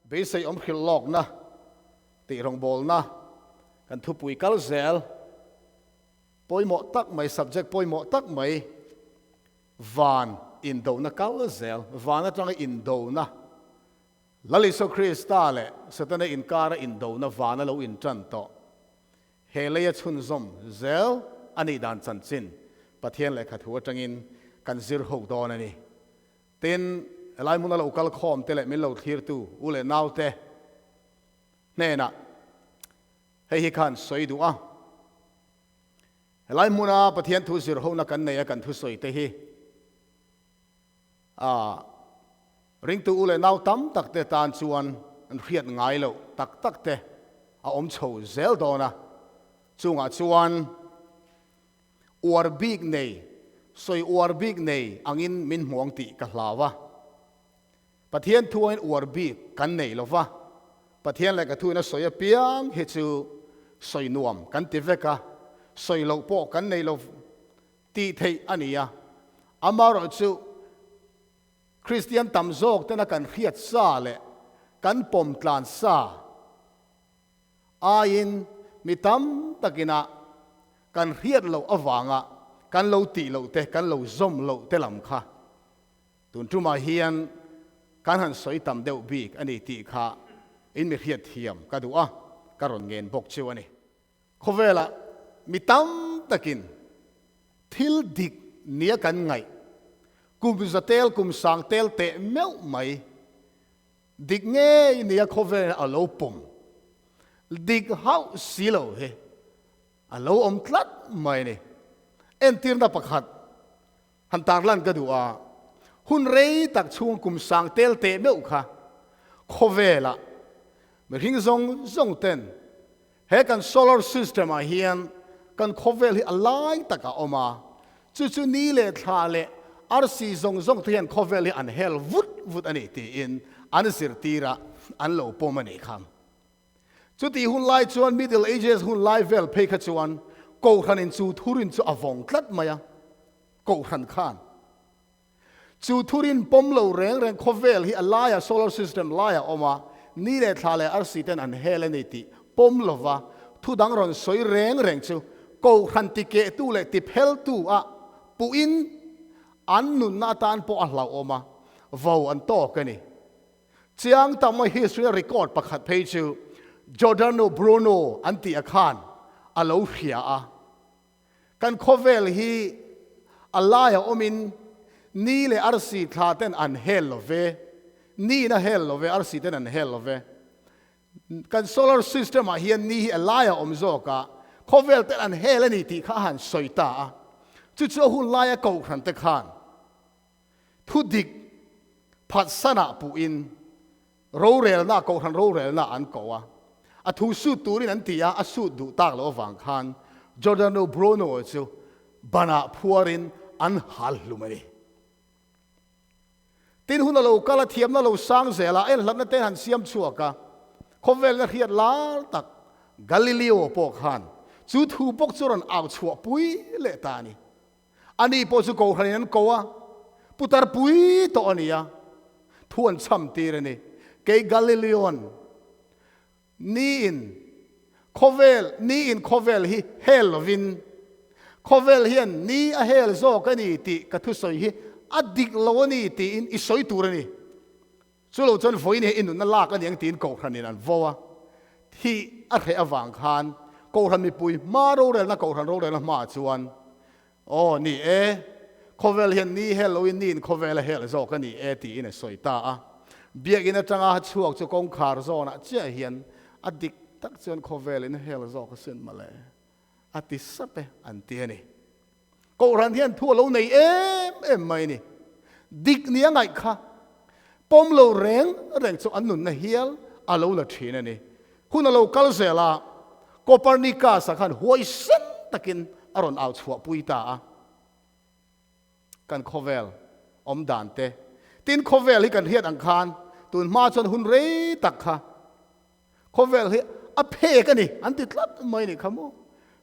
Beiseiawm Hrilhlawknate ti rong bol na kan Lalropuia Kal Zel poimo tak mai subject poimo tak mai van Indona Kal Zel van atang Indona laliso Krista le satana inkara Indona van lo in chanto helaya chunzom zel ani dan chanchin pathian le khathua tangin kan zir ho don ani tin lai mun lo kal khom te le min lo thir tu ule naute ne na hei hi khan soi du a lai muna pathian thu zir ho na kan nei kan thu soi te hi ring tu ule nau tam tak te tan chuan an riat ngai lo tak tak te a om chho zel dona chunga chuan big nei soi big nei angin min muang ti ka hlawa pathian thuin big kan nei lova pathian le ka thuina soya piang he chu soi nuam kan ti veka soi lo po kan nei lo ti thei ania amaro chu Christian tam zok tena kan riat sa le kan pom tlan sa ain mitam takina kan riat lo awanga kan lo ti lo te kan lo zom lo te lam kha tun tuma hian kan han soi tam deuh bik ani ti kha in mi riat thiam ka du a karon ngen bok chu ani khovela mitam takin thil dik nia kan ngai kum zatel kum sang tel te meu mai dik nge nia khovela alo pum dik hau silo he alo om tlat mai ni en tir na pakhat han tarlan ka du a hun rei tak chung kum sang tel te meu kha khovela me ring zong ten he kan solar system a hian kan khovel hi alai taka oma chu ni le thla le rc zong thian khovel hi an hel vut ani ti in an sir tira an lo pomani kham chu ti hun lai chuan middle ages hun lai vel pe kha chuan ko khan in chu thurin chu avong tlat maya ko khan khan chu thurin pom lo reng khovel hi alaya solar system laya oma ni le thla le rc ten an hel ani ti pom lova thu dang ron soi reng chu ko khan ti ke tu le ti phel tu a pu in an nun na tan po a hlau oma vo an to ka ni chiang tam history record pakhat phei chu Giordano Bruno anti akhan alo hria a kan khovel hi alaya omin ni le rc thaten an hel love ni na hel love rc ten an hel love kan solar system a hian ni alaya om zoka khovel ten an hel ani ti kha han soita a chu chu hun laya ko khan te khan thu dik phat sana pu in ro rel na ko khan ro rel na an ko a thu su turin an tia a su du tak lo wang khan Giordano Bruno chu bana phuarin an hal lumani tin hun lo kala thiam na lo sang zela el hlatna te han siam chuaka khovel na hiat lal tak Galileo po khan chu thu pok churon aw chua pui le ta ni ani po chu ko khan an ko a putar pui to ania thuan cham tirani ke Galileon ni in khovel hi helvin khovel hian ni a hel zo ka ni ti ka thu soi hi adik lo ni ti in i soi turani chulo chon voin he in na la ka niang tin ko khanin an vowa thi a khe awang khan ko khan mi pui ma ro rel na ko khan ro rel na ma chuan o ni khovel hian ni halloween ni in khovel hel zo ka ni ti in a soi ta a biak in a tanga chuak chu kong khar zo na che hian adik tak chuan khovel in hel zo ka sin male ati sape an tiani ko ran hian thu lo nei em mai ni dik nia ngai kha pom lo reng chu an nun na hial a lo la thina ni hun lo kal zela Copernicus khan huai sen takin aron out chua puita a kan khovel om dante tin khovel hi kan hiat ang khan tun ma chon hun rei tak kha khovel hi a phe ka ni an ti tlat mai ni khamo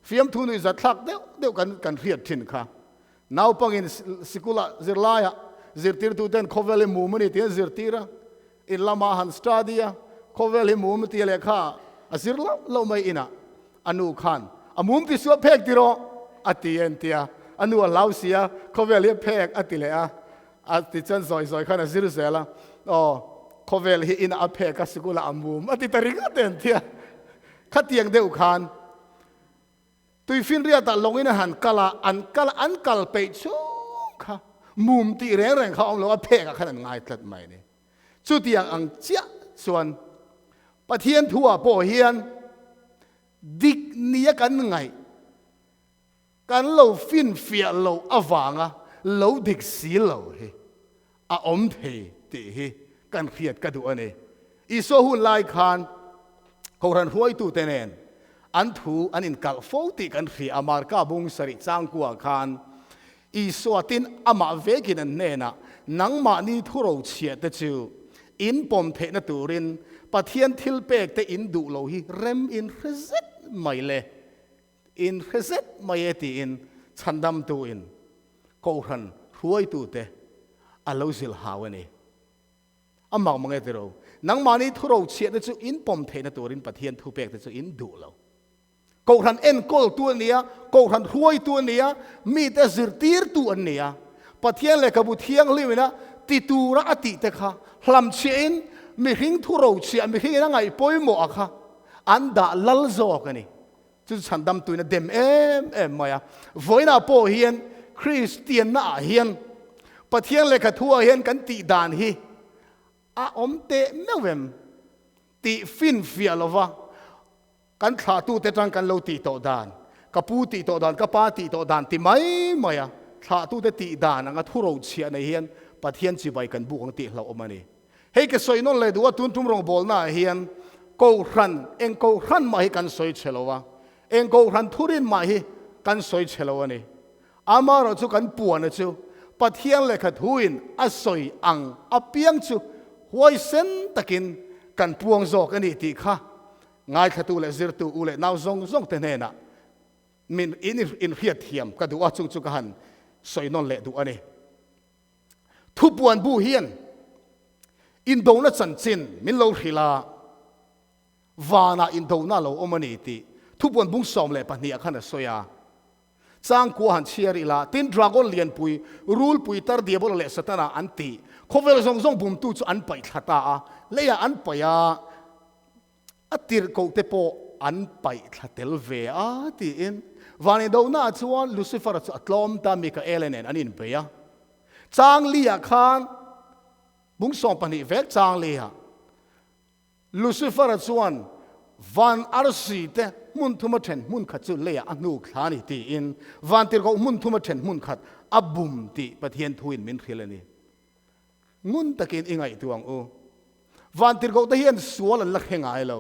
fiam thu ni za thak deu kan riat thin kha naw pangin sikula zirlaya zirtir tu ten khovel mu mani te zirtira in lama han stadia เขาเวลิมุมตีเลข้าอาศิรเราไม่อินะอนุขันอามุมที่สวบเพกติโรอติเอ็นเตียอนุลาวเสียเขาเวลิเพกอติเลอะอติจันซอยขันอาศิรเสละอ๋อเขาเวลิอินะอเพกกัสกุลอามุมอติตริกาเต็นเตียขัดยังเดือดขันตุยฟินเรียตลงอินะหันกะละอันกะลไปชูค่ะมุมตีแรงเขาเอาลงอเพกขนาดง่ายตัดใหม่เนี่ยจุดยังอังเจ้าส่วนประเทศทั่วโปเฮียนดิกนี้กันไงกันเราฟินเฟียเราอวางอ่ะเราดิกสีเราเฮออมเทตีเฮกันเขียดกันดูอันนี้อีโซหุ่นลายคานเขารันห้วยตู้เตนอันถูอันอินกัลโฟติกันเขียอามารกาบุงสริจ้างกัวคานอีสวตินอามาเวกินันเนนะนังมานีทุเราเชียดจูอินปมเทนตูรินปะเทียนทิลเปกแต่อินดูโลหิเรมอินเรเซตไม่เลอินเรเซตไม่ตีอินชันดำตูอินกูรันรวยตูเตอลาซิลฮาวนี่อามังมังเอติโรนังมานีทุเราเชียดจูอินปมเทนตูรินปะเทียนทูเปกแต่จูอินดูโลกูรันเอ็นโกลตัวเนี้ยกูรันรวยตัวเนี้ยมีแต่สิรตีร์ตัวเนี้ยปะเทียนเล็กบุเทียงลิวนะติตูระอติเตค่ะลำเชียนมีหิงทุเราเชียมีหิงนั่งไงป่วยหมอค่ะอันดาลัลโซกันนี่จุดฉันดำตัวนี้เดมมาอะวันน่ะป่วยเฮียนคริสเตียนน่ะเฮียนปะเทียนเล็กทั่วเฮียนกันติดานฮีอาอมเตเมวมติฟินเฟียลวะกันขาตูเตจังกันเราตีโตดานกับปูตีโตดานกับป้าตีโตดานติไม่อะขาตูเตตีดานงั้นทุเราเชียในเฮียนปะเทียนจีบไปกันบุกของตีเราออกมานี่เฮ้ยก็สวยนั่นเลยดูว่าตุนทุ่มรองบอลน่าเฮียนกูรันเองกูรันมาให้กันสวยเชลวะเองกูรันทุรินมาให้กันสวยเชลวะนี่อามาเราจูกันปวนะจูปะเทียนเลยขัดหุนอาสวยอังอาเปียงจูหวยเส้นตะกินกันปวงโจกันนี่ตีค่ะง่ายขัดตูเลยซิรตูอุเลยน่าซงเตเนน่ะมินอินเฮียเทียมก็ดูว่าจุกหันสวยนั่นเลยดูอันนี้ทุบวนบูเฮียนอินโดนัสันจินมินโลฮิลาวานาอินโดนาโลอมันตีทุบวนบุงสอมเลยปะเนี่ยขันสวยจ้างกัวหันเชียริลาตินดราก้อนเลียนปุยรูลปุยตาร์เดียบลเลสตนาอันตีเขาเวลซงบุมตูจอันไปขัตาเลยอันไปอัติร์กูเตโปอันไปขัดเทลเวียตีอินวานิโดนาจวนลูซิฟาร์อัตลอมตามิกาเอเลนอันอินเปียจางเลียคานบุงสองปนิเวกจางเลียลูซิฟาร์จวนวันอาร์ซีเตมุนทุมาเชนมุนขัดจุเลียอนุขานิตีอินวันที่เขามุนทุมาเชนมุนขัดอับบุมตีปะเทียนทวินมินคิเลนีงุนตะกินอิงไงตัวงวันที่เขาตะเฮียนสวลลักเฮงไงเรา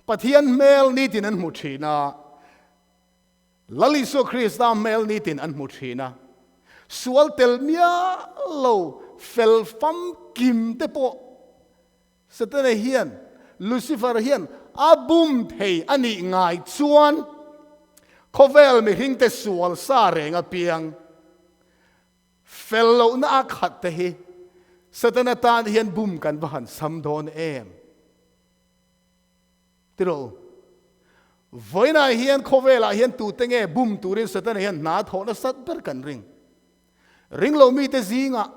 ปะเทียนเมลนี่ตินันมุชีนาลลิโซคริสตาเมลนี่ตินันมุชีนาสวลเตลเมียเราเฟลฟัมกิมเตโปสเตนเฮียนลูซิฟาร์เฮียนอาบุมเทอันนี้ง่ายชวนเขาเวลไม่หิงเตสวลซาเรงอเปียงเฟลโลน่าขัดเตฮีสเตนตานเฮียนบุมกันบ้านสัมโดนติโรวันนั้นเฮียนเขาเวลาเฮียนตูเตงบุมตูรินสเตนเฮียนนาทอนะสัตเบอร์กันริงเรามีแต่ซิงะ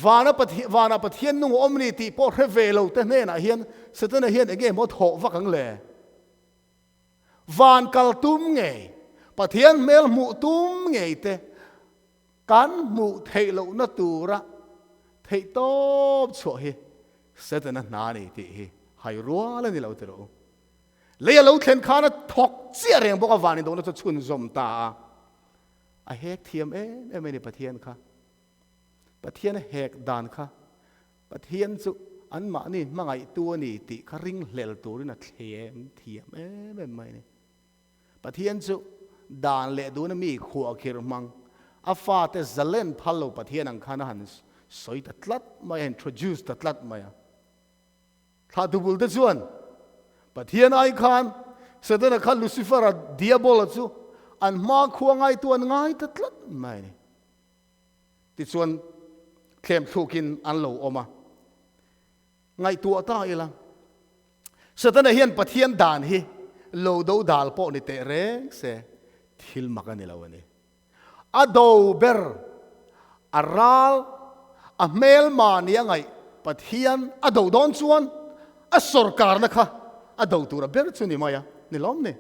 วานาปะเทียนนุ่งอมนี่ตีพอเรเวลแต่เนี่ยนะเฮียนสเตนเฮียนเองหมดหอวักกันเลยวานกัลตุ้มไงปะเทียนเมลมุตุ้มไงเตกันมุเทโลนัตูระเทโตบช่วยสเตนนานี่ตีให้รัวแล้วนี่เราเตโรเลยเราเข็นขานะถกเสียเรียงบอกว่าวานี่โดนจะชุนสมตาไอเฮกเทียมไม่ได้ปะเทียนค่ะปะเทียนเฮกดานค่ะปะเทียนสุอันมานี่มาไงตัวนี่ติคริงเลลตัวนี่นะเทียมไม่เนี่ยปะเทียนสุดานเลดูนะมีขัวคิรมังอาฟาเตซเลนพัลโลปะเทียนอังคานะหันสอยตัดลัดมา introduce ตัดลัดมาถ้าดูบุลเตจวนปะเทียนไอคานเสด็จขันลูซิฟาร์ดิอาบอลจูอันมาขวางไอตัวง่ายตัดลัดไม่เนี่ยติดส่วนเข้มถูกินอันโลออกมาไงตัวตายละ สตันเฮียนปะเทียนด่านฮีโลดูดาลโปนิเตเร่เสทิลมากันนี่ละวันนี้อโดเบอร์อาราลอเมลมานี่ยังไงปะเทียนอโดดอนชวนอสรการนะคะอโดตัวเบอร์ชุนี่มายานี่ล้อมนี่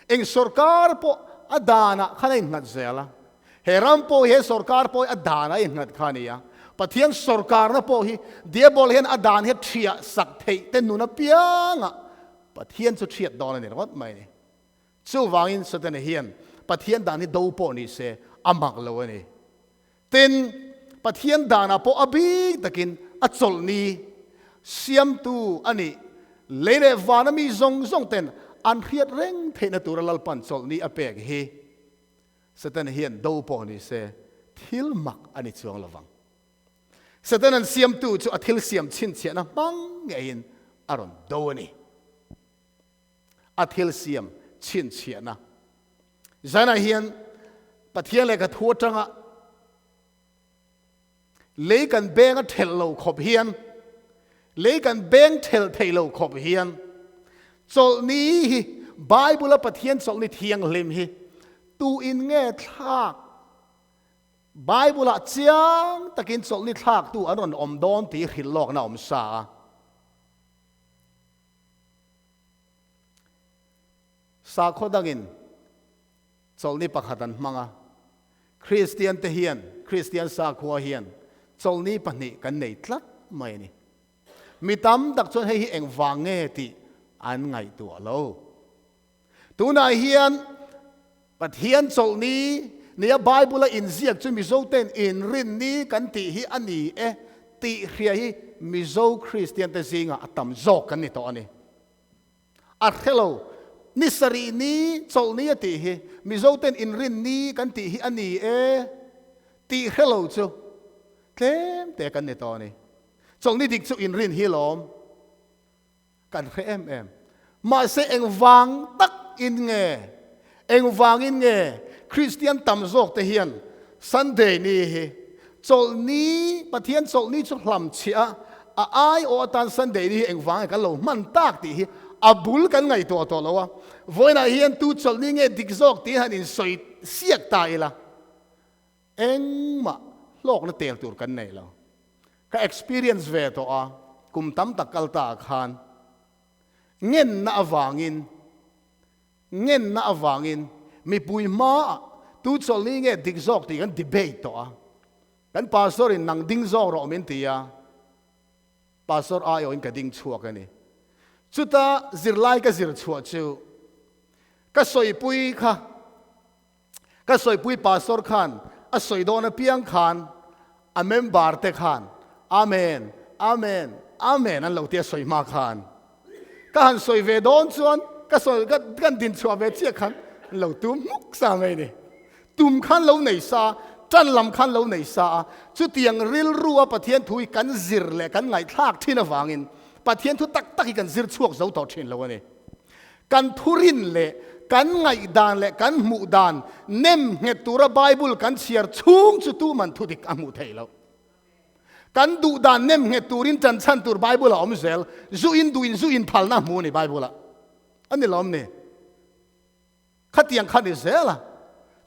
เองสรการโปอดานะขันอินงัดเซล่ะเฮรัมโปเฮสรการโปอดานะอินงัดขันนี่ยปะเทียนสรการนะโปฮีเดียบอลเห็นอดานเฮเทียสักเทเต็นนุนเปียงอ่ะปะเทียนจะเทียดดอนนี่รถไม่นี่จู่วางอินสตันเฮียนปะเทียนดานี่ดูโปนี่เสอามักเลวนี่เต็นปะเทียนดานะโปอบีตะกินอัจฉริเสียมตูอันนี้เลเรวานามีซงเต็นอันเฮียดเร่งเทนตัวลลปันจลนี่อเปกเฮสตันเฮียนดูโปนี่เสทิลมักอันนี้ช่วงระวังสตันนั้นเสียมตูจู่อทิลเสียมชินเชียนะบังเงินอารมณ์ดูนี่อทิลเสียมชินเชียนะใจน่าเฮียนปะเทียนเลยกระทัวจังอะเลยกันเบงเทลโลขบเฮียนเลยกันเบงเทลโลขบเฮียนจลนี้ไบเบิลปะเทียนจลนี้เทียงลิมฮีตูอินเงทักไบเบิลเจียงตะกินจลนี้ทักตูอันนั้นอมดอนตีหินหลอกน่าอมสาสาขดังอินจลนี้ปะขัดันมังอะคริสเตียนเทียนคริสเตียนสาขวเฮียนจลนี้ปะนี่กันในทลัดไม่นี่มีตั้มดักจนให้เองวางเงติอันไงตัวเราตัวนายเฮียนปะเทียนจลนี้เนี่ยไบเบิลอินเสียกจนมิโซเต็นอินรินนี้กันติฮิอันนี้ติเฮียฮิมิโซคริสเตียนเตซิงะตั้มโจกันนี่ตัวนี้อัดเทโลนิสรีนี้จลนี้ติฮิมิโซเต็นอินรินนี้กันติฮิอันนี้ติเฮโลจูเต็มแต่กันนี่ตัวนี้จลนี้ดิกจูอินรินฮิลอมกันเอ็มมาเสเองวางตักอินเงเองวางอินเงคริสเตียนตั้มโจกเทียนซันเดย์นี่จลนี้ปะเทียนจลนี้จุลำเชียไอโอตันซันเดย์นี่เองวางกันโลมันตักตีอับุลกันไงตัวเราวะวันนั้นเฮียนตูจลนี้เงดิกโจกตีหันอินสวยเสียกตายละเองมาโลกนั้นเตลตัวกันไหนแล้วก็ experience เวตัวกุมตั้มตะกัลตาขานเงินน่าอวางอินมีปุยมาตูจลนี้เงดิกโจกตีกันดีเบตตัวกันพาสตอร์นังดิ้งโจกเราเมนตีอะพาสตอร์อายุอินกับดิ้งชัวกันนี่ชุดตาจิรไลก็จิรชัวชิวก็สวยปุยค่ะก็สวยปุยพาสตอร์ขันอ่ะสวยโดนเพียงขันอ่ะเมมบาร์เตขันอาเมนนั่นเราเตี้ยสวยมากขันก็หันสวยเวดอนชวนก็สวยก็กันดินชัวเวเชียขันเราตุ้มมุกสาไม่เนี่ยตุ้มขันเราในซาจันลำขันเราในซาชุดเตียงริลรัวปะเทียนถุยกันจิรเลยกันไหลทากที่นวางอินปะเทียนทุตักกันจิรช่วงเจ้าต่อเชนเราเนี่ยกันทุรินเลยกันไงดานเลยกันหมู่ดานเน้มเหตุตัวไบเบิลกันเชียร์ชุ่งชุดตู้มันทุดิกอามุเทยแล้วกันดูดานเน้มเหตุตัวรินจันชันตัวไบเบิลอมเซลจูอินพัลนะมูนี่ไบเบิลอันนี้ล้อมเนี่ยขัดยังขัดอิเซล่ะ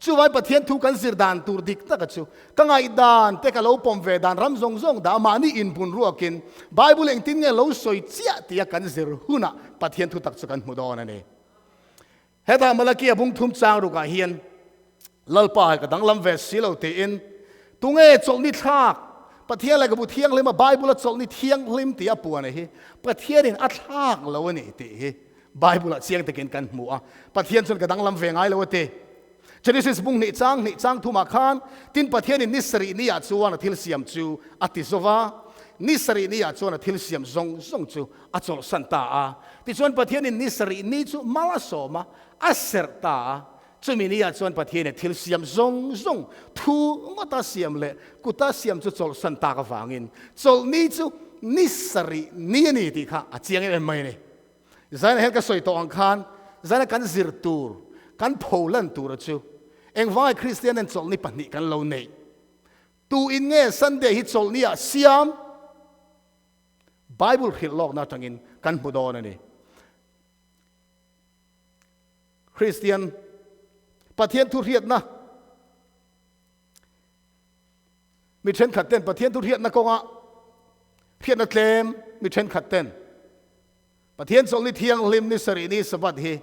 ชูไว้ปะเทียนทุกันสิรดานตัวดิกตักชูกังไงดานเตกะโลปอมเวดานรำซงดามานี่อินปุนรัวกินไบเบิลเองตินเนี่ยเราสวยเจียตีกันสิรหุนะปะเทียนทุตักชูกันมุดอนนั่นเองเฮตามาลากีบุ้งทุ่มจางรุกาเฮียนลลปายกระดังลำเวสิเราเตอินตุงจลนิทักปะเทียนอะไรกับบุเทียงเลยมาไบเบิลจลนิเทียงลิมตีอปัวนี่ปะเทียนอัดทักเราเนี่ยตีไบเบิลเสียงตะเกินกันมัวปะเทียนส่วนกระดังลำเวงไงเราเตเจนิสิสบุ้งนิจังทุมาขานตินปะเทียนนิสรีนี่อาจวนทิลเซียมจูอติโซวานิสรีนี่อาจวนทิลเซียมซงจูอาจวนสันตาติส่วนปะเทียนนิสรีนี่จูมาลาโซมาอาเซร์ตาจูมินี่อาจวนปะเทียนทิลเซียมซงทูงตาเซียมเลกุตาเซียมจูจลสันตากฟังอินจลนี่จูนิสรีนี่ที่ข้าอาเจียงเอ็นไม่เนี่ยใจนั้นเห็นก็สวยตัวอังคารใจนั้นกันซิร์ตูร์กันโพลันตูร์จูเองว่าคริสเตียนนั้นจลนี่ปนิกันเราเนี่ยตูอินเง่สันเดย์ฮิตจลนี่เสียมไบเบิลฮิลลอกนาจังอินกันพุดอนนี่ คริสเตียนประเทศทุเรียนนะมีเช่นขัดเต้นประเทศทุเรียนนะก็งะเพียนนักเลมมีเช่นขัดเต้นประเทศสงลิเทียงลิมนิสรีนิสบัดฮี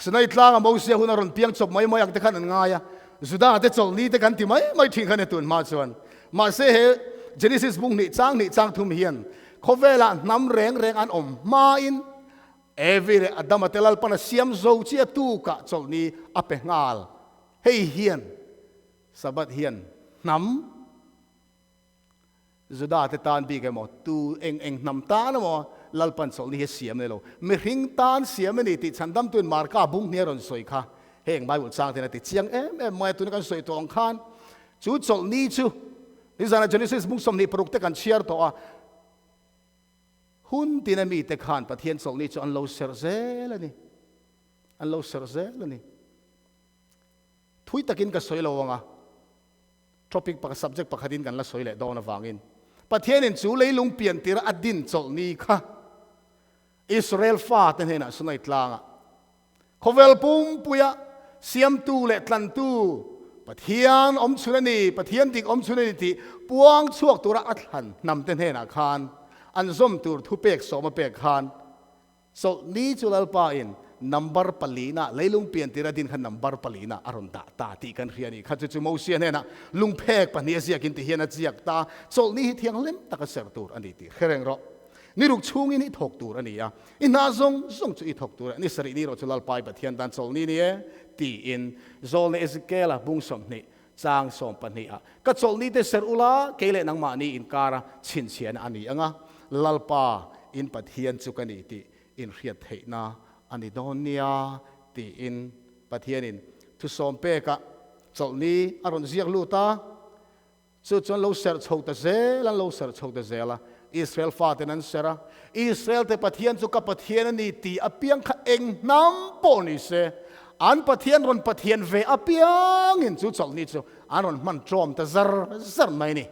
สนัยทลางมองเสียหุ่นอรุณเพียงจบไม่อยากจะขันง่ายสุดาแต่จงนี้แต่กันที่ไม่ทิ้งขันตุนมาชวนมาเสียเจนิสิสบุงนี่จ้างทุ่มเฮียนเขาเวลาน้ำแรงอันอมมาอินเอวิเรอดัมเตลัลปนเสียมโซเชียตูกะจงนี้อเปงาลเฮีเฮียนสบัดเฮียนน้ำสุดาแต่ตานบีกันหมดตูเองน้ำตานะหมดลัลปันจงนี้เสียมเลยโลไม่หิงตานเสียมนี่ติดฉันดำตุนมาร์กาบุงเนี่ยรอนสวยค่ะเฮงใบบุตรสร้างที่นั่นติดเชียงไม่ตุนกันสวยตัวองคานจูจงนี้จูนี่จะนั่นเจนิสิสบุงสมนี่ปลุกแต่กันเชียร์ตัวหุ่นที่นั่นมีแต่ขานประเทศส่งนี้จะอันโลเซอร์เซลนี่อันโลเซอร์เซลนี่ทุยตะกินกับสวยโลวงะทอปิกปาก subject ปากดินกันละสวยเลยดอนวางินประเทศนี้จูเลยลุงเปลี่ยนตีระอดินส่งนี้ค่ะอิสราเอลฟาดนั่นเองนะสุนัยตลางะเขาเวลปุ่มปุยะเสียมตูเละตันตูประเทศอมสุนัยประเทศติกอมสุนัยที่ปวงช่วงตัวระอัดหันนำเต้นเฮนาคานอันส้มตูทุเปกสมาเปกคานโซนี้จุลลปาอินนัมเบอร์ปลีน่ะเลยลุงเปลี่ยนตีระดินขันนัมเบอร์ปลีน่ะอารมณ์ตาตีกันเรียนี่ข้าจะจูโมเซียนเนี่ยนะลุงเพกปนีเสียกินตีเฮียนเจียกตาโซนี้เทียงเล่มตะกเสรตูอันนี้ตีเฮรงรอนี่ลูกชูงี้นี่ถกตูอันนี้อ่ะอินนาซงจูอีถกตูนี่สรินี่เราจุลลปายปะเทียนดันโซนี้เนี่ยตีอินโซลเนเอสเกล่ะบุ้งสมนี่จางสมปนีอ่ะก็โซนี้เตเสรุลาเกเลนังมานี่อินการะชินเชียนอันนี้อ่ะลัลปาอินปะเทียนจุกันนี่ตีอินเรียดเทนาอันนี้โดนเนียตีอินปะเทียนอินทุสมเปกะจนนี้อารมณ์เสียงลูตาสุดจนเราเสร์ชกตะเซลันเราเสร์ชกตะเซละอิสราเอลฟาเตนันเสระอิสราเอลเตปะเทียนจุกับปะเทียนนี่ตีอเปียงขะเองน้ำปนิเซอันปะเทียนรอนปะเทียนเวอเปียงอินจุจงนี้จุอันรอนมันจอมตะซร์ไม่นี่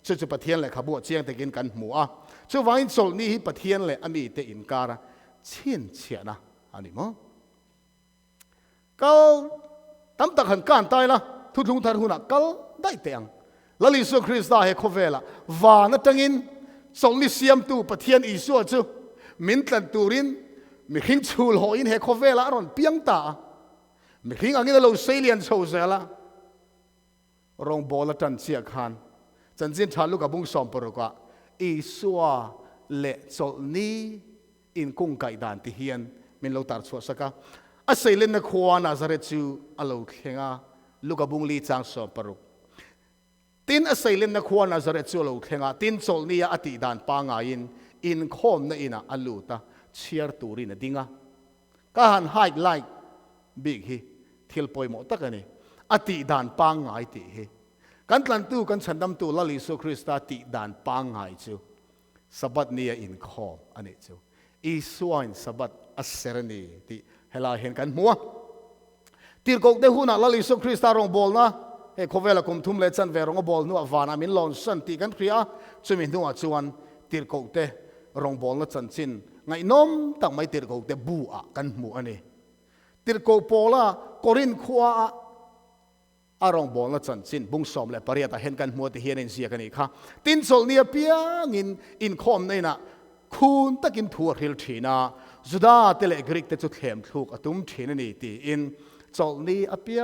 จุปะเทียนเลยขบวนเชียงแต่กินกันหมูอ่ะช่วงวันจงนี้ปะเทียนเลยอมีเตอินการะเชียนเชียนะอันนี้มั้งก็ตั้มตะขันการตายละทุกทารุณก็ได้เตียงแล้วลิสุคริสต์ได้เขาเวละวานัตังอินส่งลิเซียมตูปะเทียนอิสุจูมินตันตูรินมีหินชูลหอินเฮเขาเวละรอนเปียงตามีหินอันนี้เราเซเลียนโชว์เซละรองบอลตันเชียขันจันจินชาลูกกับบุ้งสอมปรุกะอิสุเละโซนี้อินกุ้งไก่ดานที่เฮียนมินเราตัดสวดสักอาศัยเล่นนักขวานาซาเรจูอาลูกเฮงาลูกกับบุ้งลีจางสอมปรุกตินอาศัยเล่นนักขวานาซาเรจูอาลูกเฮงาตินโซนี้อติดานปางาอินคอมนะอินะอาลูตาเชียร์ตูรินดิ้งะก็หันไฮไลท์บิ๊กฮีทิลปอยหมดตะกันนี่อติดานปางาติฮีกันตันตูกันฉันดำตูลลิสุคริสต์ติดานปางาจูสบัดนี้อินคอมอันนี้จูอีสวานสบัดอัสเซรนีที่เฮลาเห็นกันมัวตีร์กเดหุนะลลิสุคริสต์รองบอลนะเฮ้เขาเวลาคุมทุ่มเลชันเวรองบอลนัววานามินลอนสันตีกันเคลียจุมินนัวจวนตีร์กเดรองบอลนัดจันจินไงน้อมตั้งไม่ตีร์กเดบัวกันมัวอันนี้ตีร์กโปล่ากอรินขวาอารองบอลนัดจันจินบุ้งสอมเลยปริยัติเห็นกันมัวที่เฮียนเสียกันอีกค่ะตินโซลเนียเปียงอินคอมนี่นะคุณตะกินทัวร์ฮิลทีน่าจุดาเตเลกริกเตจุดเข้มทุกอตุมทีนนี่ตีอินโซลเนียเปีย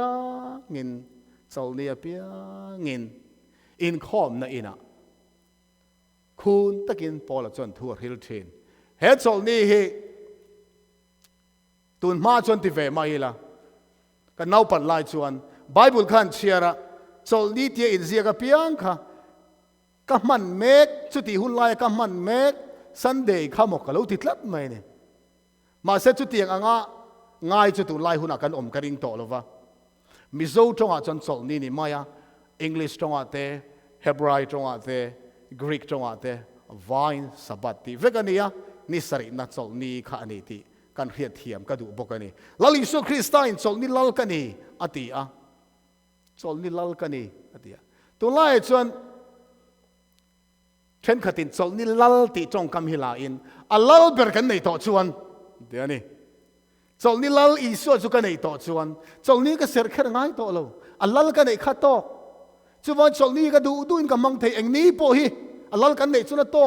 งโซลเนียเปียงอินคอมนั่นอินะคุณตะกินพอละจนทัวร์ฮิลทีนเฮดโซลนี่เฮตุนมาจนที่เวมาอีละกันน่าปัดลายจวนไบเบิลขันเชียระโซลนี่ที่อินเสียกับเปียงค่ะกับมันเมกสุดที่หุ่นลายกับมันเมกซันเดย์ข้ามกแล้วติดลับไหมเนี่ยมาเสร็จจุดที่ยังง่ายจุดตุลายหุ่นกันกันริงโตแล้ววะมิโซตรงอาจารย์สอนนี่มายาอังกฤษตรงอาเตเฮบรายตรงอาเตกรีกตรงอาเตวายน์สับตีเวกันเนี่ยนิสรินัดสอนนี่ข้านี่ที่กันเรียดเทียมก็ดูบอกกันนี่ลลิสุคริสต์สอนนี่ลลกันนี่อติอ่ะสอนนี่ลลกันนี่อติอ่ะตุลายจวนเช่นขัดตินโซนี่ลัลติจงคำฮิลาอินอัลลัลเบอร์กันในต่อชวนเดี๋ยวนี้ จลนี่ลลอีส่วนจุกันไอต่อจวนจลนี่ก็เสร็จแค่ง่ายต่อเราอัลลกันไอขัดต่อจวนจลนี่ก็ดูอินกับมังเทเองนี้พอฮีอัลลกันไอจุนต่อ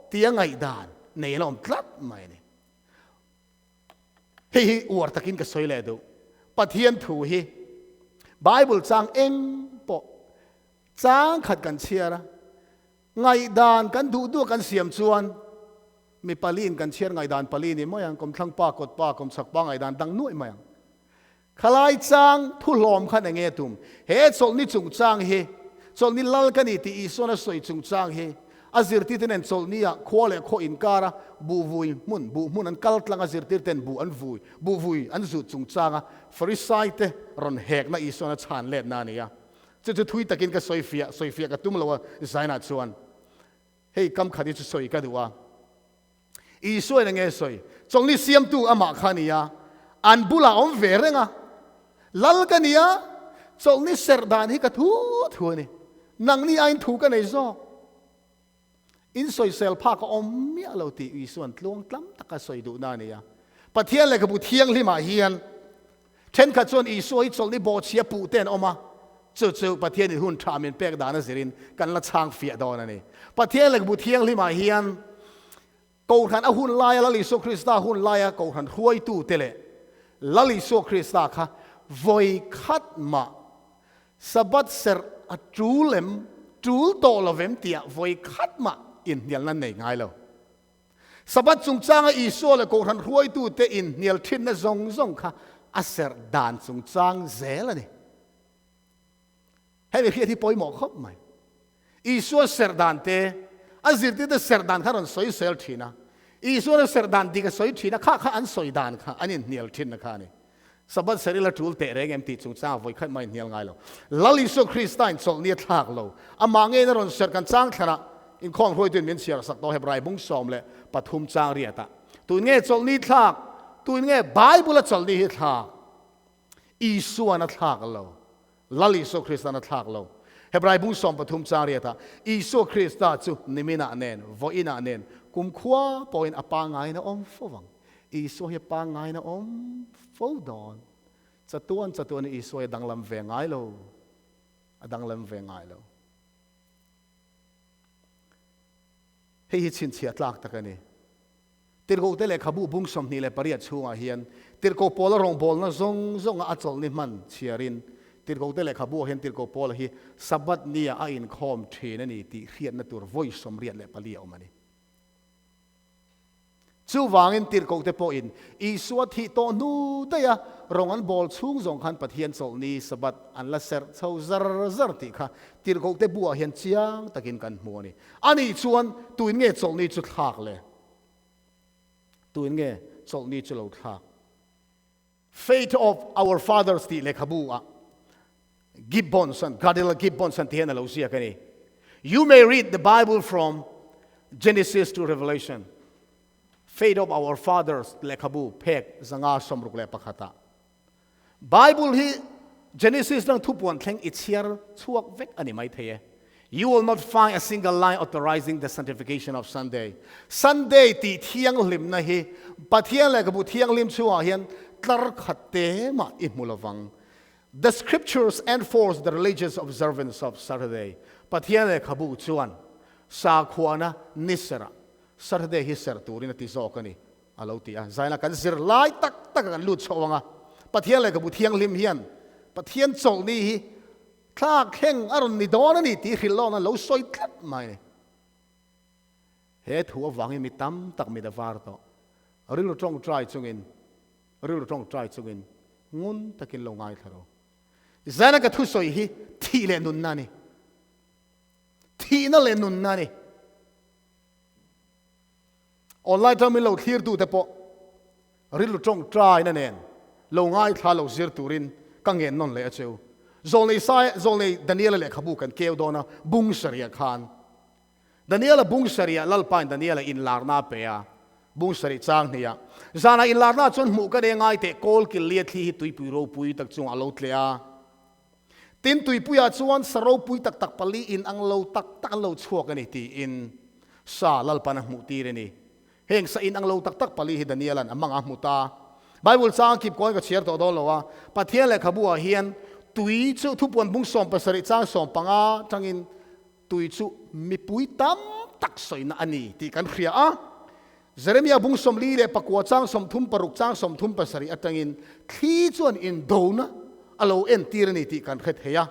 เตียงไอดานในเราพลัดไม่เนี่ยเฮ้ยอวดตะกินก็สวยเลยดูปะเทียนถูฮีไบเบิลจางเองปะจางขัดกันเชียระไงดานกันดูกันเสียมจวนมีปาลีนกันเชียร์ไงดานปาลีนี่ไม่ยังกลมทั้งป้ากดป้ากลมสักป้าไงดานดังนุ่ยไม่ยังขลายจางทุลอมขันเงี้ยตุ่มเฮ้จลนี่จุงจางเฮจลนี่ลลกันนี่ที่อีส่วนสวยจุงจางเฮอาจิรติเตนจลนี่อะขวาเล่ขวอินการะบูวุยมุนอันกัลต์ลังอาจิรติเตนบูวุยอันจุดจุงจางอะฟริสัยเตรอนแหกน่ะอีส่วนชานเล็ดนานี่อะจะทุยตะกินกับสวยเฟียกับตุ้มเราว่าใจน่าชวนเฮ้ยคำขัดที่จะสวยกันดูว่าอีส่วนยังไงสวยจงนี่เสียมตูอามาขานียอันบุลาอมเวรงะลัลกันนี่จงนี่เสรดานให้กระทูนี่นังนี่อันถูกันในซอกอินสวยเซลพาก็อมเมียเราตีอีส่วนลวงตั้มตะกะสวยดูนานี่ปะเทียนเลยกับบุเทียงที่มาเฮียนเช่นขัดส่วนอีส่วนจงนี่บอเชียปูเต้นออกมาเจ้าปะเทียนนี่หุ่นทามินเปกดานะสิรินกันละช่างเฟียดอนนี่ปะเทียนเลยกับบุเทียงที่มาเฮียนกูขันอาหุ่นลายละลิโซคริสตาหุ่นลายกูขันรวยตู้เตเลละลิโซคริสตาค่ะวอยคัดมาสบัดเสรอจูเลมจูลโตลเวมเตียวอยคัดมาอินเดียนั่นเองไงเราสบัดจุงจางอีโซเลยกูขันรวยตู้เตอินเนียลทินนะซงค่ะอาเสรดานจุงจางเซลนี่ให้ไปเพียที่ปอยหมอครบไหมอีโซเสรดานเตอาจิตที่จะเสรดานข้ารันสวยเซลทีนะอีส่วนเสรดานดีก็สวยทีนะข้าอันสวยดานข้าอันนี้เนียลทีนะข้านี่สบัดเสรีละทูลเตะเรงเอ็มตีจุงจ้าไว้ขึ้นมาเนียลไงเราลลิโซคริสต์นสอนเนี่ยทักเราอามาเงินรันเสรกันจ้างขณะอินคอนรวยตัวนี้เสียสักตัวเฮบรายบุ้งสอมเลยปฐุมจ้างเรียตะตัวนี้สอนนี่ทักตัวนี้ไบเบิลสอนนี่ทักอีส่วนทักเราลลิโซคริสต์นทักเราเฮบรายบุ้งสอมปฐุมจ้างเรียตะอีโซคริสต์จูนิมินาเนนวอินาเนนกุมขวาปอยน์อปางไงนะอมฟังอีสวยปางไงนะอมฟูดอนจะตัวนี่อีสวยดังลำเวงไงโลดังลำเวงไงโลเฮ้ยชินเชียตลักตะกันนี่ติรโกเตเลขบูบุ้งสมนี่เลยปริยัติชัวเฮียนติรโกโพลรองโพลนะซงอัจฉริมันเชียรินติรโกเตเลขบูเห็นติรโกโพลฮีสับบัดนี่อินคอมเทนนี่ติเขียนนั่นตัววอยสมเรียนเลยปลีเอามานี่จูวางอินติรโกเตโปอินอีสวดที่โตนูเดียรองอันบอลชุ่งจงขันปะเทียนโซนีสบัดอันละเซอร์เซาซาร์ติค่ะติรโกเตบัวเห็นเชียงตะกินกันมัวนี่อันนี้ชวนตัวนี้โซนีจุดหักเลยตัวนี้โซนีจุดหัก Fate of our fathers ที่เลขบัวGibbonson Cardinal Gibbonsonที่เห็นเราเสียกันนี่ You may read the Bible from Genesis to Revelation.Fate of our fathers เลขบูเพกสังอาสมรุกเลปะขตา Bible ที่ Genesis นั่งทุบวันแข่งอิเชียร์ช่วงเวกอันนี้ไม่เท You will not find a single line authorizing the sanctification of Sunday ตีเที่ยงลิมนะฮีปะเที่ยงเลขบูเที่ยงลิมชัวเฮียนตรขัดเตมาอิมุลวัง The scriptures enforce the religious observance of Saturday ปะเที่ยงเลขบูชวนสาขวานะนิสระSaturday hi ser turin ati zokani alo tia zaina kan zir lai tak kan lut chawanga pathian le ka bu thiang lim hian pathian chol ni hi thla kheng aron ni don ani ti Hrilhlawknate lo soi tlat mai he thu awangi mi tam tak mi da var to ril tong try chungin ngun takin lo ngai tharo zaina ka thu soi hi thi le nun nani thi na le nun nani online ทำให้เราเทียร์ดูแต่พอริลตรงใจนั่นเองเราง่ายท่าเราเสียตูรินกังเงินนนเลยเจ้าโซนในไซโซนในดานิเอลเลยขบุกันเกี่ยวโดนะบุ้งเสียขานดานิเอลบุ้งเสียลัลปานดานิเอลอินลาร์นาเปียบุ้งเสียจางเนี่ยจานาอินลาร์นาจนหมู่กันเองง่ายแต่โกลกิเลียที่ตุยปุยโรปุยตักจงอโลเทียตินตุยปุยจวนสโรปุยตักปลีอินอังโลตักโลชัวกันนี่ตีอินซาลัลปานหมู่ตีเรนี่เฮงsa in ang lo tak pali hi Danielan amang ahmuta Bible จ้างกิบก้อยกับเชียร์ต่อดอลว่าปะเทียนและขบัวเฮียนตุยจุทุบปวนบุ้งสอมภาษาจ้างสอมปังอาจังอินตุยจุมีปุยตั้มตักสอยนะอันนี้ที่กันเคลียร์เจเรมียบุ้งสมลีเลยปะกัวจ้างสมทุมปรุกจ้างสมทุมภาษาอัตังอินขี้จวนอินโดนะอโลเอ็นตีรนี่ที่กันเคลียร์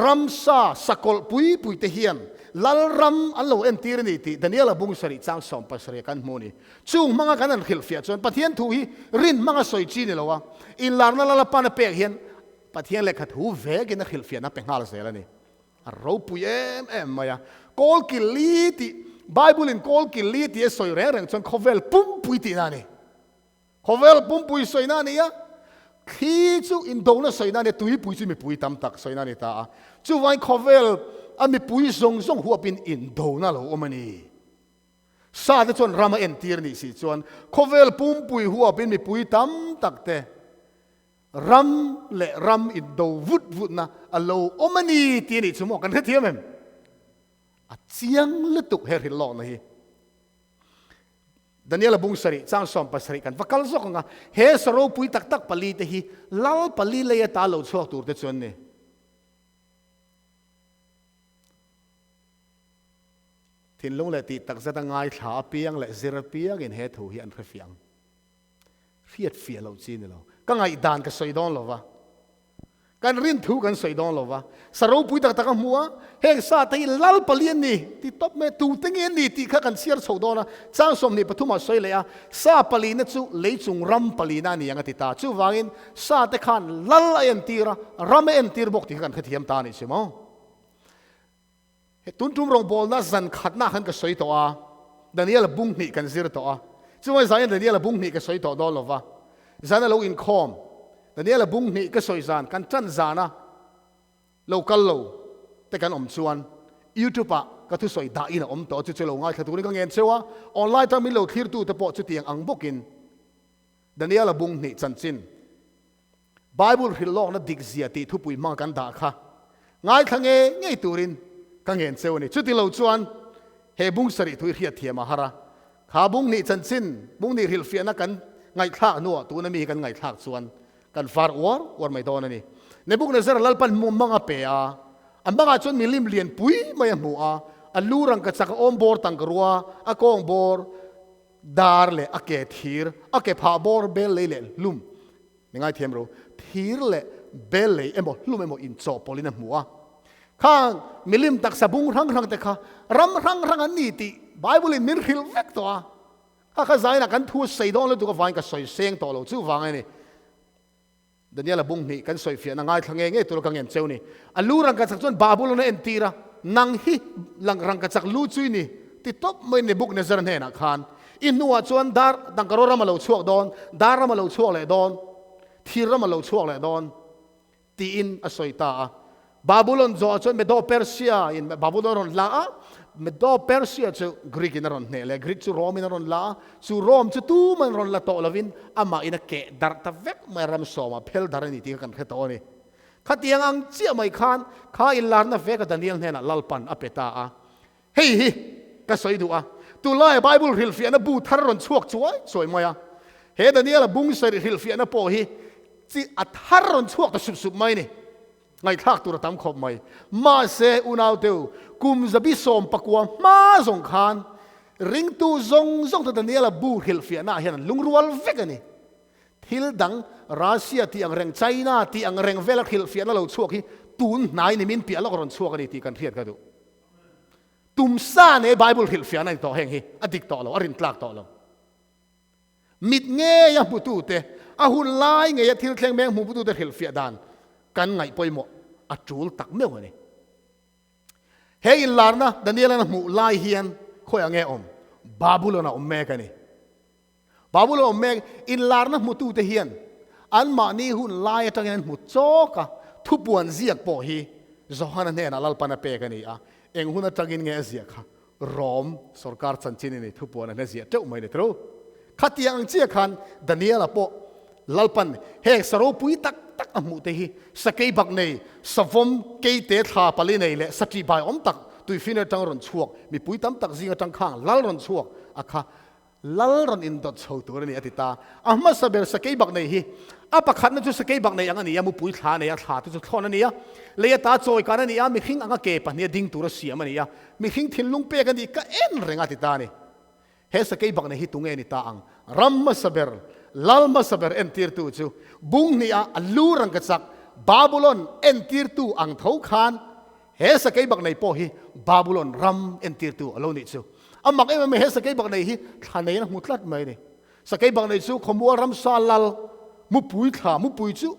รัมซาสกอลปุยเทียนลัลรัมอโลเอ็นตีรนี่ที่ดันเนียลบุ้งสริจ้างสอมภาษากันโมนี่จุงมังกันนั่นขิลเฟียจวนปะเทียนทูฮีรินมังสอยจีนี่ละวะอินลาร์นั่นละปานเปียกเฮียนปะเทียนเล็กขัดหูเวกินนักขิลเฟียนับเป็นฮาลเซลนี่เราปุยเอ็มมายากอลกิลีติไบเบิลอินกอลกิลีติสอยแรงจนเขาเวลปุ่มปุยตีนั่นนี่เขาเวลปุ่มปุยสอยนั่นนี่ขี้จูอินโดนะสอยนั่นนี่ตุยปุยจูมีปุยตำตักสอยนั่นนี่ตาจูวันเขาเวลมีปุยซงหัวเป็นอินโดนะเราอมันนี่ซาจะจนรามาเอ็นตีร์นี่สิจวนเขาเวลปุ่มปุยหัวเป็นมีปุยตำตักเตรัมเละรัมอินโดวุดนะอโลอมันนี่ตีนี่ชั่วโมงกันเทียมเองเจียงลุตุกเฮริลลอกนะฮีดันเนียลบุงสริจ้างสอมปัสริกันวักกัลซอกงะเฮสโรปุยตักปลีเตฮีลาลปลีเลยตาโลชัวตูร์เตจวนนี่ทินลงเลยตีตักจะตั้งไงขาเปียงและเซรเปียงอินเฮทูฮีอันเคฟียงเฟียเราจีนี่เราก็ไงด่านกับสอยดอนหรอวะการเรียนถูกกันสอยดอนหรอวะสรุปปุยตักมัวเฮงซาตีลัลปลีนนี่ที่ตบเมตูติงเงินนี่ที่ข้ากันเชียร์สอยดอนนะจ้างสมนี่ปฐุมมาสอยเลยซาปลีนจู่เลยจุงรัมปลีนานี่ยังติตาจู่วางินซาเตขันลัลเอ็นตีระรัมเอ็นตีระบอกที่กันขทียมตานี่ใช่ไหมตุนจุ่มรองบอลน่าจันขัดหน้าขันกับสอยตัวดันนี่ละบุ้งนี่กันเสียตัวจู่ว่าใจดันนี่ละบุ้งนี่กับสอยตัวดอลหรอวะจันเราอินคอมแต่เนี่ยละบุ้งนี่ก็สวยจานกันจันจานะเราคัลโลแต่กันอมชวนยูทูบะก็ทุกสวยได้นะอมต่อจุดเจริญง่ายคือตัวนี้ก็เงินเชื่อว่าออนไลน์ถ้ามีเราคิดดูแต่พอจุดเตียงอังบกินแต่เนี่ยละบุ้งนี่จันจินไบเบิลฮิลลอกนัดดิกเสียตีทุบปุยมากันด่าค่ะง่ายทั้งเงี้ยง่ายตัวรินก็เงินเชื่อนี่จุดที่เราชวนเฮบุ้งสริทุยเรียดเทียมาฮาระขาบุ้งนี่จันจินบุ้งนี่ฮิลเฟียนักกันไงคลาหนัวตัวนั้นมีกันไงคลาส่วนกันฟาร์วอร์ไม่โดนนี่ในบุกในเซอร์ลัลปันมุมมังอาเปียอันบังอาจนมีลิมเลียนปุยไม่หัวอันลูรังกัจากอมบอร์ตังกรัวอากองบอร์ดาร์เลอเกทีร์อเกพาบอร์เบลเลลุมยังไงเทียมรู้ทีร์เลเบลเลเอ็มบอกลุมเอ็มบอกอินโซปอลินหัวข้างมีลิมตักสบุงรังแต่ข้ารำรังอันนี้ติไบเบิลมิริลเวกตัวข้าข้าใจนักกันทูใส่ดอนแล้วตัวก็ฟังกับใส่เสียงตัวเราจู่ฟังไงนี่ดันเนี่ยละบุ้งนี่กันสวยเฟียนังไงทั้งเงี้ยตัวกังเงินเจ้านี่อันลูรังกันจากจนบาบุลนั่นเอ็นตีระนังฮีลังรังกันจากลูจุยนี่ติดตบไม่ในบุกในเซอร์เนนักขานอินนัวจวนดาร์ดังกระโดดมาเหลาช่วงดอนดาร์มาเหลาช่วงเลยดอนทีร์มาเหลาช่วงเลยดอนตีอินอสวยตาบาบุลนจอจนเมดอเปอร์เซียอินบาบุลนลาเมดอเปอร์เซียจูกรีกนรอนเนลกรีกจูโรมินรอนลาจูโรมจูตูมันรอนลาโตลาวินอามาอินักเกะดาร์ตาเวกไม่รำสอมาเพลดาร์นี่ที่กันแค่ตัวนี้ขัดยังอังเจียไม่ขานข้าอิลลาร์น่ะเวกดันเนียลเนน่ะลัลปันอเปตาเฮ้ยก็สวยดูตัวไล่ไบเบิลฮิลเฟียนะบูทารอนชวกสวยไหมเฮ้ดันเนียลบุ้งใส่ฮิลเฟียนะโปฮีจีอัทารอนชวกแต่สุดไหมนี่ไงทักตัวตามขบไม่มาเซอุนาวเตวกุมจะบิสอมปักวามาสงขานริงตูซงตัวนี้ละบูฮิลเฟียน่าเห็นลุงรัวลเวกันนี่ฮิลดังรัสเซียที่อังเรงไชน่าที่อังเรงเวลฮิลเฟียน่าเราช่วงที่ตูนนายนี่มินเปียแล้วก็รอนช่วงกันนี่ที่กันเทียดกันดูตุมซาในไบเบิลฮิลเฟียน่าต่อแห่งฮีอดิกต่อเราอรินตลากต่อเรามิดเงี้ยยังปุตุเตอาหุนไล่เงี้ยทิลเคลงแมงหูปุตุเตฮิลเฟียดานกันไงปอยหมออัจูลตักเมื่อวันนี้เฮอินลาร์นะดันเนียลนะมูไลเฮียนคอยเงี้ยบาบุลนะเมกันนี่บาบุลนะเมกอินลาร์นะมูตูเตเฮียนอันมานี่หุ่นไล่จังเงินมูโจกะทุบวนเสียกปอฮีจอฮันเนี่ยนะลัลปันเปกันนี่เองหุ่นจังเงินเงี้ยเสียกรอมสุรการสันชินีนี่ทุบวนเนี่ยเสียเจ้าไม่ได้ทรูขัดยังเจียขันดันเนียลปอลัลปันเฮสโรปุยตักอมุเตหิสเกย์บักเนยสฟมเกย์เตะขาปลีเนยเลสติบายอมตักตุยฟินจังรอนชวกมีปุยตั้มตักซิงจังข้างลัลรอนชวกอะค่ะ lal ron in dot so tur ni atita amma saber sakei bak nei hi apa khat na chu sakei bak nei anga ni amu pui thla nei a thla tu chu thon ani ya le ta choi kan ani ya mi khing anga ke pa ni ding tur siam ani ya mi khing thin lung pe kan di ka en renga ti ta ni he sakei bak nei hi tunge ni ta ang ram ma saber lal ma saber en tir tu chu bung ni a alu rang ka chak babylon en tir tu ang thau khan he sakei bak nei po hi babylon ram en tir tu alo ni chu amak em me he sakei bak nei hi thanei na mutlat mai ni sakei bak nei chu khomua ram sa lal mu pui tha mu pui chu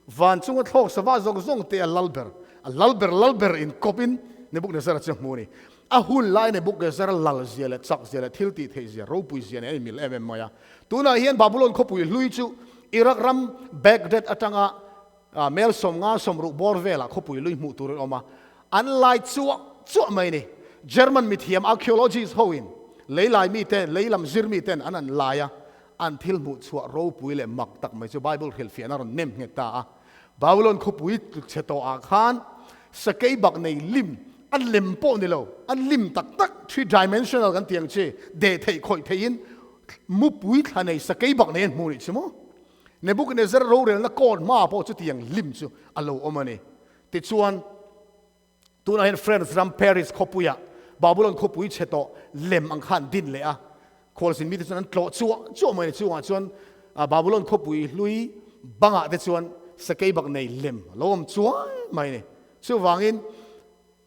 van chung thok sawa zong zong te lalber in kopin ne buk ne sara chu mu ni a hun lai ne buk ne sara lal zela chak zela thil ti thei zia ro pui zia ne mil em maya tuna hian babylon kho pui lui chu irak ram baghdad atanga mel som nga som ru bor vela kho pui lui mu tur oma an lai chu mai ni German mithiam archaeologists hoin leilai mi ten leilam zir mi ten anan laya until mu chua ro pui le mak tak mai chu bible khel fian aron nem nge ta babylon kho pui cheto a khan sakei bak nei lim an lem po ni lo an lim tak 3 dimensional kan tiang che de thei khoi thein mu pui thanei sakei bak nei mu ni chmo Nebuchadnezzar ro rel na kon ma po chu tiang lim chu alo omani ti chuan tuna hen friends ram Paris khopuya babylon khopui cheto lem ang khan din le a kholsin mi te chuan tlo chu mai chuan babylon khopui lui banga te chuan sakei bak nei lem lom chuai mai ni chu wangin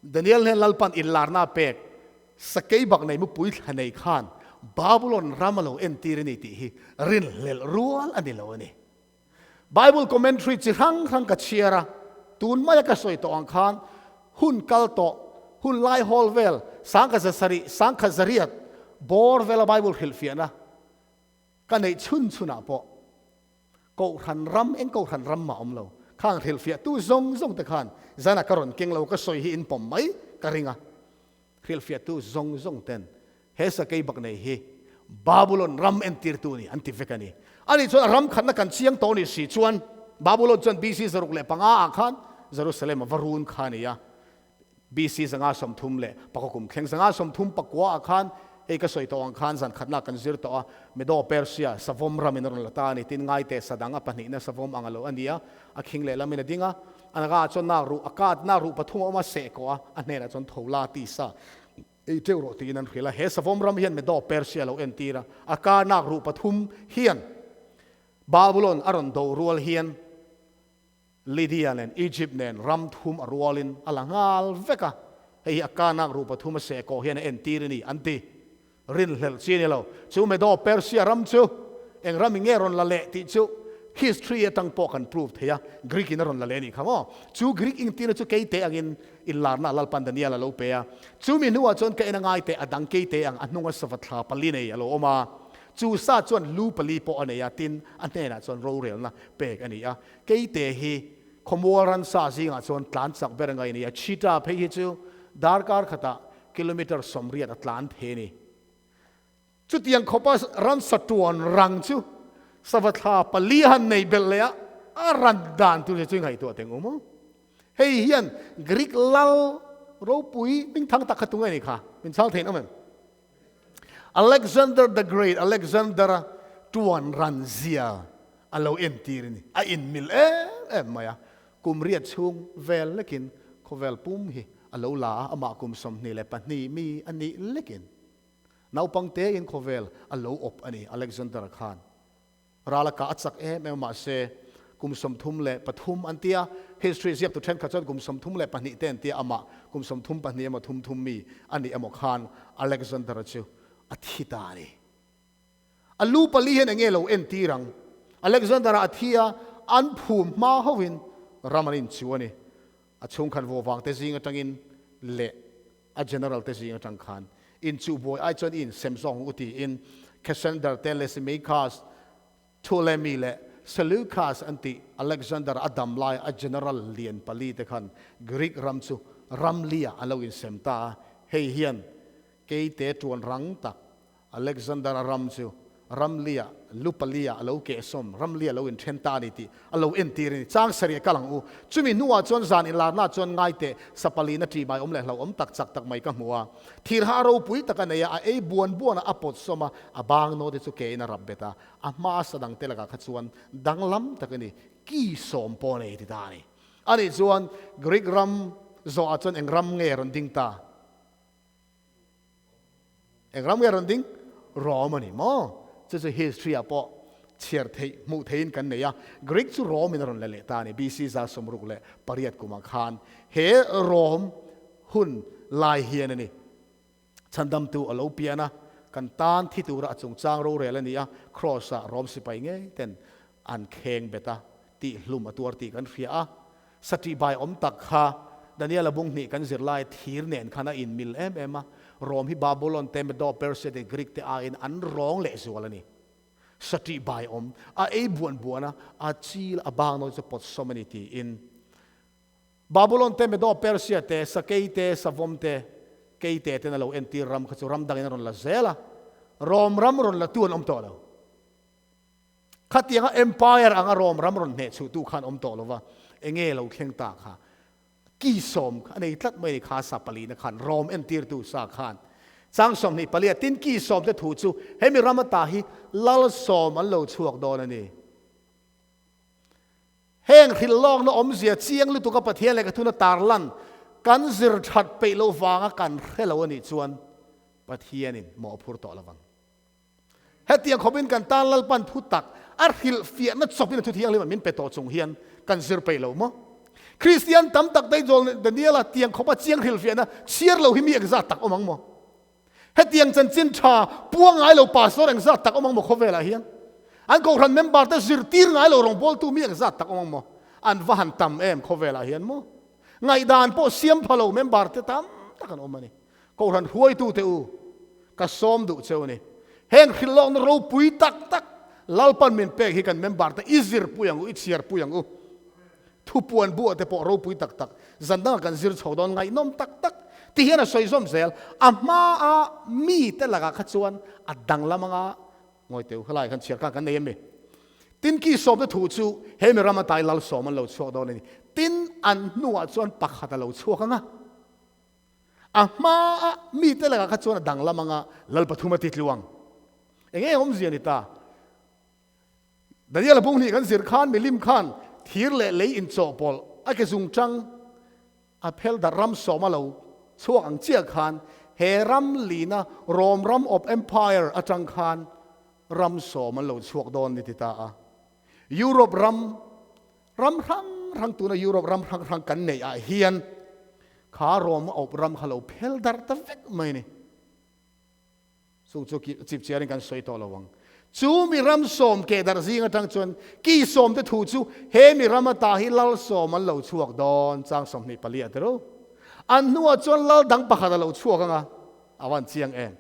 Daniel hen lalpan in larna pek sakei bak nei mu pui thanei khan babylon ramalo entirni ti hi rin lel rual anilo ni Bible commentary chi hang ka chiara tun maya ka soi to ang khan hun kalto hun lai hol vel sangka zariat bor vela Bible hilfiana kanei chuna po ko ran ram ma omlo khang hilfia tu zong te khan zana karon kinglo ka soi hi in pom mai karinga hilfia tu zong ten hesa kei bak nei hi babylon ram entir tu ni antivekani ani chon ram khan na kan chiang to ni si chuan babylon chon BC zaruk le panga khan Jerusalem varun khania BC zanga som thum le pakokum kheng zanga som thum pakwa akhan ei ka soi to ang khan zan khatna kan zir to a medo Persia savom ramin ron lata ni tin ngai te sadanga pani na savom angalo ania a khing le lamina dinga anaga chon na ru akat na ru pathum oma se ko a anena chon thola ti sa ei teuro ti nan khila he savom ram hian medo Persia lo entira aka na ru pathum hian Babylon aron do rual hian Lydia nen Egypt nen ram thum arwalin alangal veka hei akana rupa thuma se ko hian entirni anti rin hlel chinelo chu me do Persia ram chu eng ram ngeron la le ti chu history atang po kan prove theya Greek in ron la le ni khamo chu Greek ing tin chu keite angin illarna lal pandania la lo pe ya chu mi nuwa chon ka enangai te adang keite ang anunga savatha paline alo oma chu sa chon lu pali po aneya tin anena chon ro rel na pek ania keite hi khomoran sa zinga chon tlan chak berangai ni chita phe hi chu darkar khata kilometer somriat atlan the ni chu tiang khopas ran satuan rang chu savatha palihan nei belya aran dan tu chu ngai to teng umo hei hian Greek lal ro pui ming thang tak khatungai ni kha min chal thein amen Alexander the Great Alexander tuan ranzia alo entirni a in mil maya kumriat chung vel lekin khovel pum hi alo la ama kum som ni le pani mi ani lekin nau pangte in khovel alo op ani Alexander Khan rala ka achak me ma se kum som thum le pathum antia history ziak to then khachan kum som thum le pani ten tia ama kum som thum pani ama thum mi ani amo Khan Alexander chu athitari alu pali hen engelo entirang Alexander athia an phum ma howin ramanin chuani achung khan wo wang te zinga tangin le a general te zinga tang khan in chu boy I chon in Samsung uti in Cassander Telesimakas Ptolemy le Seleucus anti Alexander Adam lai a general lien pali te khan Greek ramchu ramlia alo in semta hei hian ke te tuan rang tak Alexander ramchu รัมเลียลุปเลียเราเกสมรัมเลียเราอินเทนตานิติเราอินตีริจ้างเสรียกลังอูจุมีนัวจนจานอิลานาจนง่ายเตะสปาลีนาทีใบอมเล่เราตักจักตักไม่กันหัวทีหาเราปุยตะกันเนี่ยไอ้บวนอปดสมาบางโนเดสุเกนรับเบตามาสดังเตลกขจวนดังล้ำตะกันนี่กี่สมปนเอติตานี่อันนี้จวนกรีกรัมโซอาจนเองรัมเงรันดิงตาเองรัมเงรันดิงรอมันนี่มั้งจะ history อ่ะเชียร์เทมุเทนกันเนี่ยกรีกจู่รอมินรันเลตานี่บีซีซาสมรุกเลปริยัติกุมาขานเฮรอมหุ่นลายเฮียนนี่ฉันดำตัวอโลเปียนะกันตานที่ตัวระจงจางโรเรลนี่ครอสรอมสิไปไงเต็นอันเคงเบตาตีลุมตัวตีกันเฟียสติบายอมตักค่ะดันนี่ละบุงนี่กันสิไลทีร์เนนขณะอินมิลมารอมที่บาบิโลนเต็มไปด้วยเปอร์เซียเดกรีกเตอาอินอันร้องเละสิวะละนี่สติบายอมไอ้บวนนะจีลบางโน้จะปดสมัยที่อินบาบิโลนเต็มไปด้วยเปอร์เซียเตสเกยเตสวอมเตเกยเตเตนั่นเราเอ็นตีรัมขจุรัมดังนั้นรอนละเซละรอมรัมรอนละตัวอมโตเราขัดยังเอ็มพายร์อังรอมรัมรอนเนสุตุขันอมโตเราว่าเองเราเข่งตาค่ะกี่สมอันนี้ทัดไม่ขาสับปลีนะขันรอมเอ็นตีร์ตูสาขันจางสมนี่ปลีตินกี่สมจะถูกจูให้มีรามาตาฮีลลสมอันเราชวกโดนนี่แห้งหินลองนะอมเสียเชียงหรือตัวกับประเทศอะไรกับทุนตาลันกันสิรชัดไปโลฟางกันให้เราวันนี้ชวนประเทศนี่หมอพูดต่อละวังเฮตียงเขาเป็นกันตาลัลปันทุตักอาร์ฮิลเฟียนัดสอบเป็นทุเทียงเลยมันมินไปต่อจงเฮียนกันสิรไปโลมั้งคริสเตียนตั้มตักได้จงเดี๋ยวละเตียงเขามาเชียงฮิลเฟียนะเชียร์เราหิมีเอกซัตตักอมังมั้งเฮตียงจันจินชาพวงไงเราป่าสอนเอกซัตตักอมังมั้งเขาเวลาเฮียนอันก็รันเมมบาร์แต่สิรตีร์ไงเราลงบอลตู้มีเอกซัตตักอมังมั้งอันว่าหันตั้มเขาเวลาเฮียนมั้งไงด่านพอเสียมพะโลเมมบาร์แต่ตั้มตักกันอมังนี่ก็รันหวยตู้เตอูก็ซ้อมดูเจ้านี่เฮงฮิลลองเราปุยตักลาลปันมินเปกฮิกันเมมบาร์แต่อิซิร์ปุยังอิเชียร์ปุยังทุบวนบัวแต่พอเราปุยตักจันดังกันซิร์ชาวดอนไงน้อมตักที่เห็นสวยสมเซลมามีแต่ละกัจวนดังละมังงอยเตียวขลายกันเชียร์กันเนี่ยมั้ยตินกี่สมจะถูกจูเฮมิรามาตายลาลสมันเราชวกดอนนี่ตินอันนัวจวนปักขัดเราชวกกันมามีแต่ละกัจวนดังละมังลาลปฐุมติดลวงเองผมเสียนิตาแต่เนี่ยเราพวกนี้กันเสียร์ขานไม่ลิมขานทีร์เล่อินโซปอลไอ้กษุงจังเพลดารัมสมาเราช่วงอังเจียขานเฮรัมลีนะรอมรัมออฟเอ็มพายร์อาจังขานรัมสมาเราช่วงโดนนิติตายุโรปรัมรังตัวนะยุโรปรัมรังกันเนี่ยเฮียนขารอมออฟรัมขเราเพลดาร์ตะเวกไม่เนี่ยสุขจิบเชียร์กันสวยต่อระวังจูมีรัมสมเกดาร์ซิงจังจวนกี่สมจะถูกจูเฮมีรัมตาฮิลลสมมันเราช่วงดอนจางสมนี่ปลีอัตโรอันนัวจวนลลดังปะขัดเราช่วงกันอาวันเชียงเอง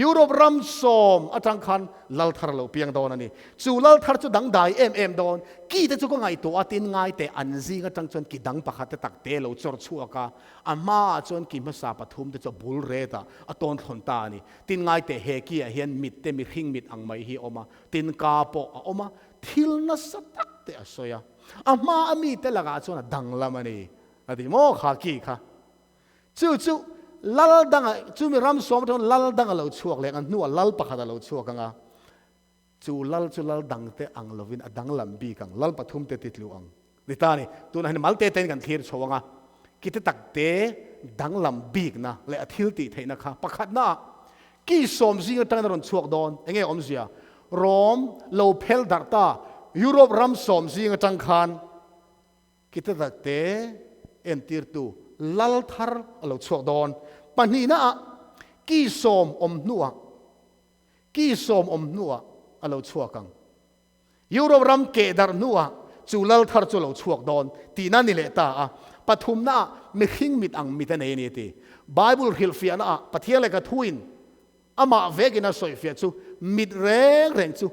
ยุโรปรัมสมอาจังคันลลทาร์เราเพียงดอนนี่จูลลทาร์จะดังได้ดอนกี่แต่จูก็ไงตัวตินไงแต่อันซิงจังจวนกี่ดังปะขัดแต่ตักเตเราจอดช่วงกันมาจวนกี่มาสาปฐุมแต่จะบุลเรตาตอนทนตานี่ตินไงแต่เฮกี้เฮียนมิดแต่มีหิงมิดอังไม่ฮีออกมาตินกาโปออกมาทิลนัสตักแต่สวยมามีแต่ละกาจวนดังละมันนี่อดีโมขากี้ค่ะจู่ลลดังจู่มีรัมสมจนลลดังเราช่วงเลยอันนัวลลปะขัดเราช่วงกันจู่ลลดังแต่อังลวินดังลำบีกันลลปฐุมแต่ติดลวงดิตานี่ตัวนั้นมัลเตเตนกันทีร์ช่วงกิจตักเตดังลำบีกนะและอธิลติเทนะคะปะขัดนะกี่สมซิงตั้งแต่รอนช่วงดอนเองอมเสียรอมโลเพลดาร์ตายุโรปรัมสมซิงจังคันกิจตักเตเอ็นทีร์ตูลลทาร์เราช่วงดอนปัญหานะกี่สมอมนัวเราช่วงกันยุโรปรัมเกดาร์นัวจูลลทาร์จูเราช่วงดอนตีนั่นนี่แหละตาปฐุมนะมีหิงมิดอังมิดอันนี้ตีไบเบิลฮิลฟียนะปะเทียเลยกับทวินมาเวกินะสวยฟียจูมิดแรงจู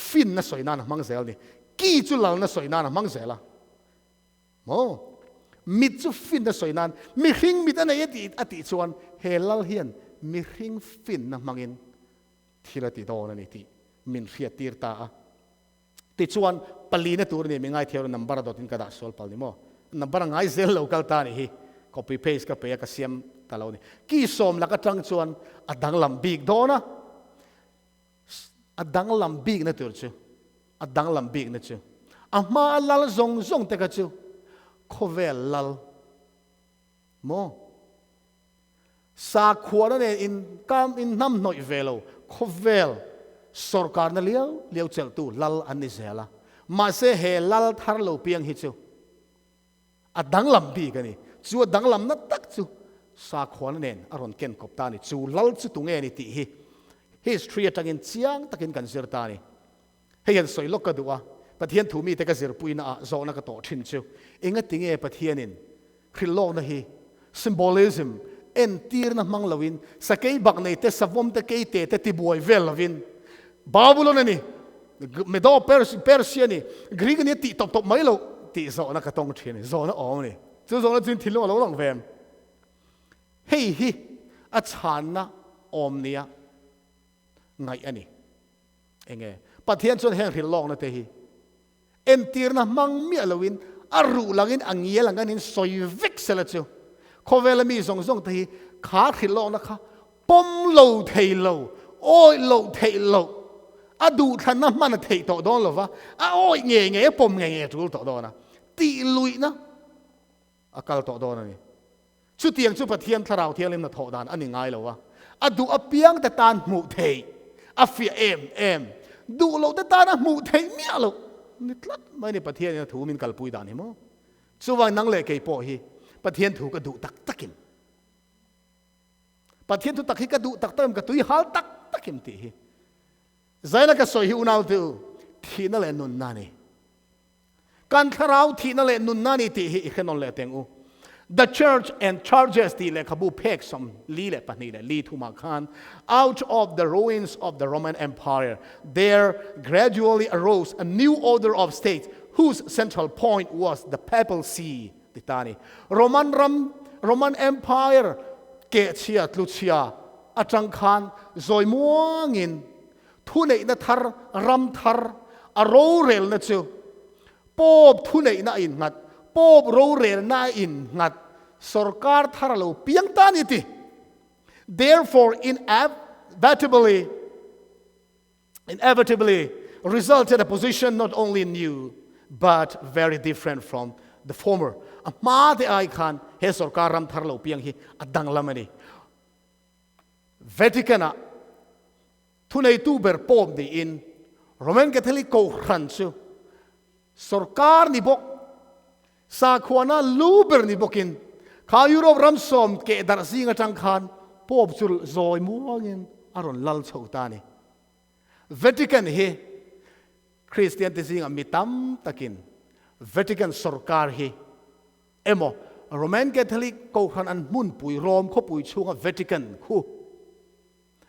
ฟินนะสวยนั่นมังเซลนี่กี่จูลลนะสวยนั่นมังเซลละโมมิดจูฟินนะสวยนั่นมีหิงมิดอันนี้ตีอติชวนเฮลัลเฮียนมีหิงฟินนะมังอินทีละติโตนั่นนี่ตี min ria tir ta a ti chuan pali na tur ni mi ngai theu number dot in ka da sol pal ni mo number ngai zel local ta ni hi copy paste ka pe ka siam ta lo ni ki som la ka tang chuan adang lam big dona adang lam big na tur chu adang lam big na chu ama lal zong zong te ka chu khovel lal mo sa khwana ne in kam in nam noi velo khovel sarkar na liao chel tu lal an ni zela ma se he lal thar lo piang hi chu adang lam bi ka ni chu adang lam na tak chu sa khwana nen aron ken kop ta ni chu lal chu tu nge ni ti hi history atangin chiang takin kan zir ta ni heyan soi lok ka duwa pathian thu mi te ka zir puina a zo na ka to thin chu inga tinge pathianin khrilok na hi symbolism en tir na mang lawin sa kay bak nei te savom te kay te ti boy vel lawin babylon ni medo persia ni greek ni ti top mai lo ti zo na ka tong thin zo na om ni chu zo na chin thil lo long vem hei hi a chan na om nia ngai ani enge pathian chon heng Hrilhlawk na te hi en tir na mang mi alawin aru langin angiel anganin soi vek sela chu khovel mi zong zong te hi kha Hrilhlawk na kha pom lo thei lo oi lo thei lo adu than na man thei to don lo wa a oi nge pom nge tu to don na ti lui na akal to don ni chu tiang chu pathian tharau thiang lim na tho dan ani ngai lo wa adu apiang ta tan mu thei afia em du lo ta tan mu thei mi lo ni tlat mai ni pathian na thu min kalpui dan hi mo chuwang nang le ke po hi pathian thu ka du tak takin pathian thu tak hi ka du tak tam ka tui hal tak takim ti hi zaina ka soi hi unau tu thina le nun na ni kan tharau thina le nun na ni ti hi ikhenon le teng u the church and charges the le khabu pek som li le pani le li thuma khan out of the ruins of the Roman Empire there gradually arose a new order of states whose central point was the papal see titani Roman Empire ke chia tlu chia atang khan zoi muangin thu nei na thar ram thar aro rel na chu pop thu nei na in ngat pop ro rel na in ngat sarkar thar lo piang ta ni ti therefore inevitably resulted a position not only new but very different from the former ma de ai khan he sarkar ram thar lo piang hi adang lamani Vatican thunei tu ber pom di in Roman Catholic ko khan chu sarkar ni bok sa khwana luber ni bokin kha Europe ram som ke dar singa tang khan pop chul zoi muangin aron lal chho ta ni Vatican he Christian te singa mitam takin Vatican sarkar he emo Roman Catholic ko khan an mun pui rom kho pui chunga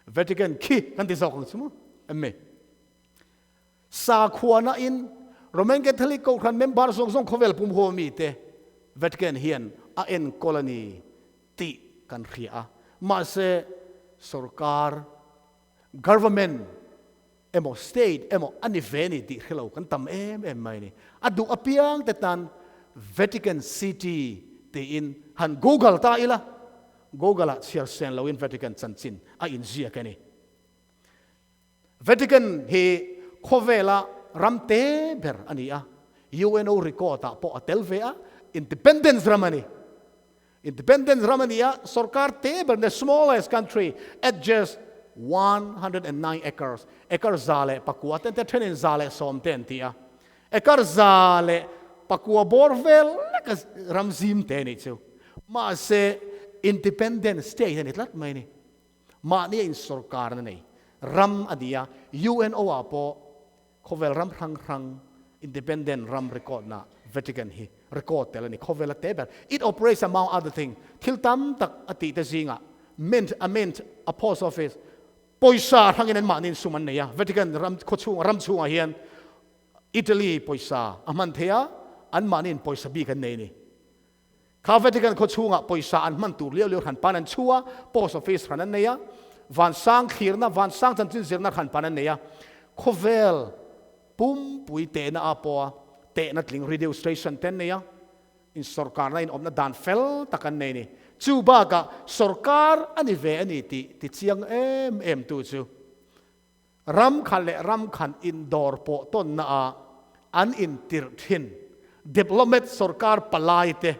Vatican khi kan ti sok chu emme sa khwana in Roman Catholic ko khan member song khovel pum ho mi te Vatican hian a en colony ti kan khia ma se sarkar government emo state emo aniveni ti khelo kan tam em mai ni adu apiang te tan Vatican City te in han Google ta ila Google share sen lo in Vatican chanchin a in zia kani Vatican he khovela ramte ber ania UNO record po atelvea independence ramania sarkar te ber the smallest country at just 109 acres zale pakua ten thenin zale som ten tia ekar zale pakua borvel ramzim te ni chu ma se independent state ni tlat mai ni ma ni in sarkar na nei ram adia UNO apo khovel ram rang independent ram record na Vatican hi record telani khovela teber it operates among other thing thil tam tak ati te zinga mint a post office poisa hangin manin suman ne ya Vatican ram khochu ram chunga hian Italy poisa aman thea an manin poisa bi kan nei ni kha Vatican khochunga poisa an man tur leo han panan chua post office hanan ne ya van sang khirna van sang chanchin zirna khan panan ne ya khovel pum pui te na apo te na tling radio station ten ne ya in sarkar na in omna dan fel takan nei ni chu ba ka sarkar ani ve ani ti chiang em tu chu ram khan le ram khan indoor po ton na a an in tir thin diplomat sarkar palai te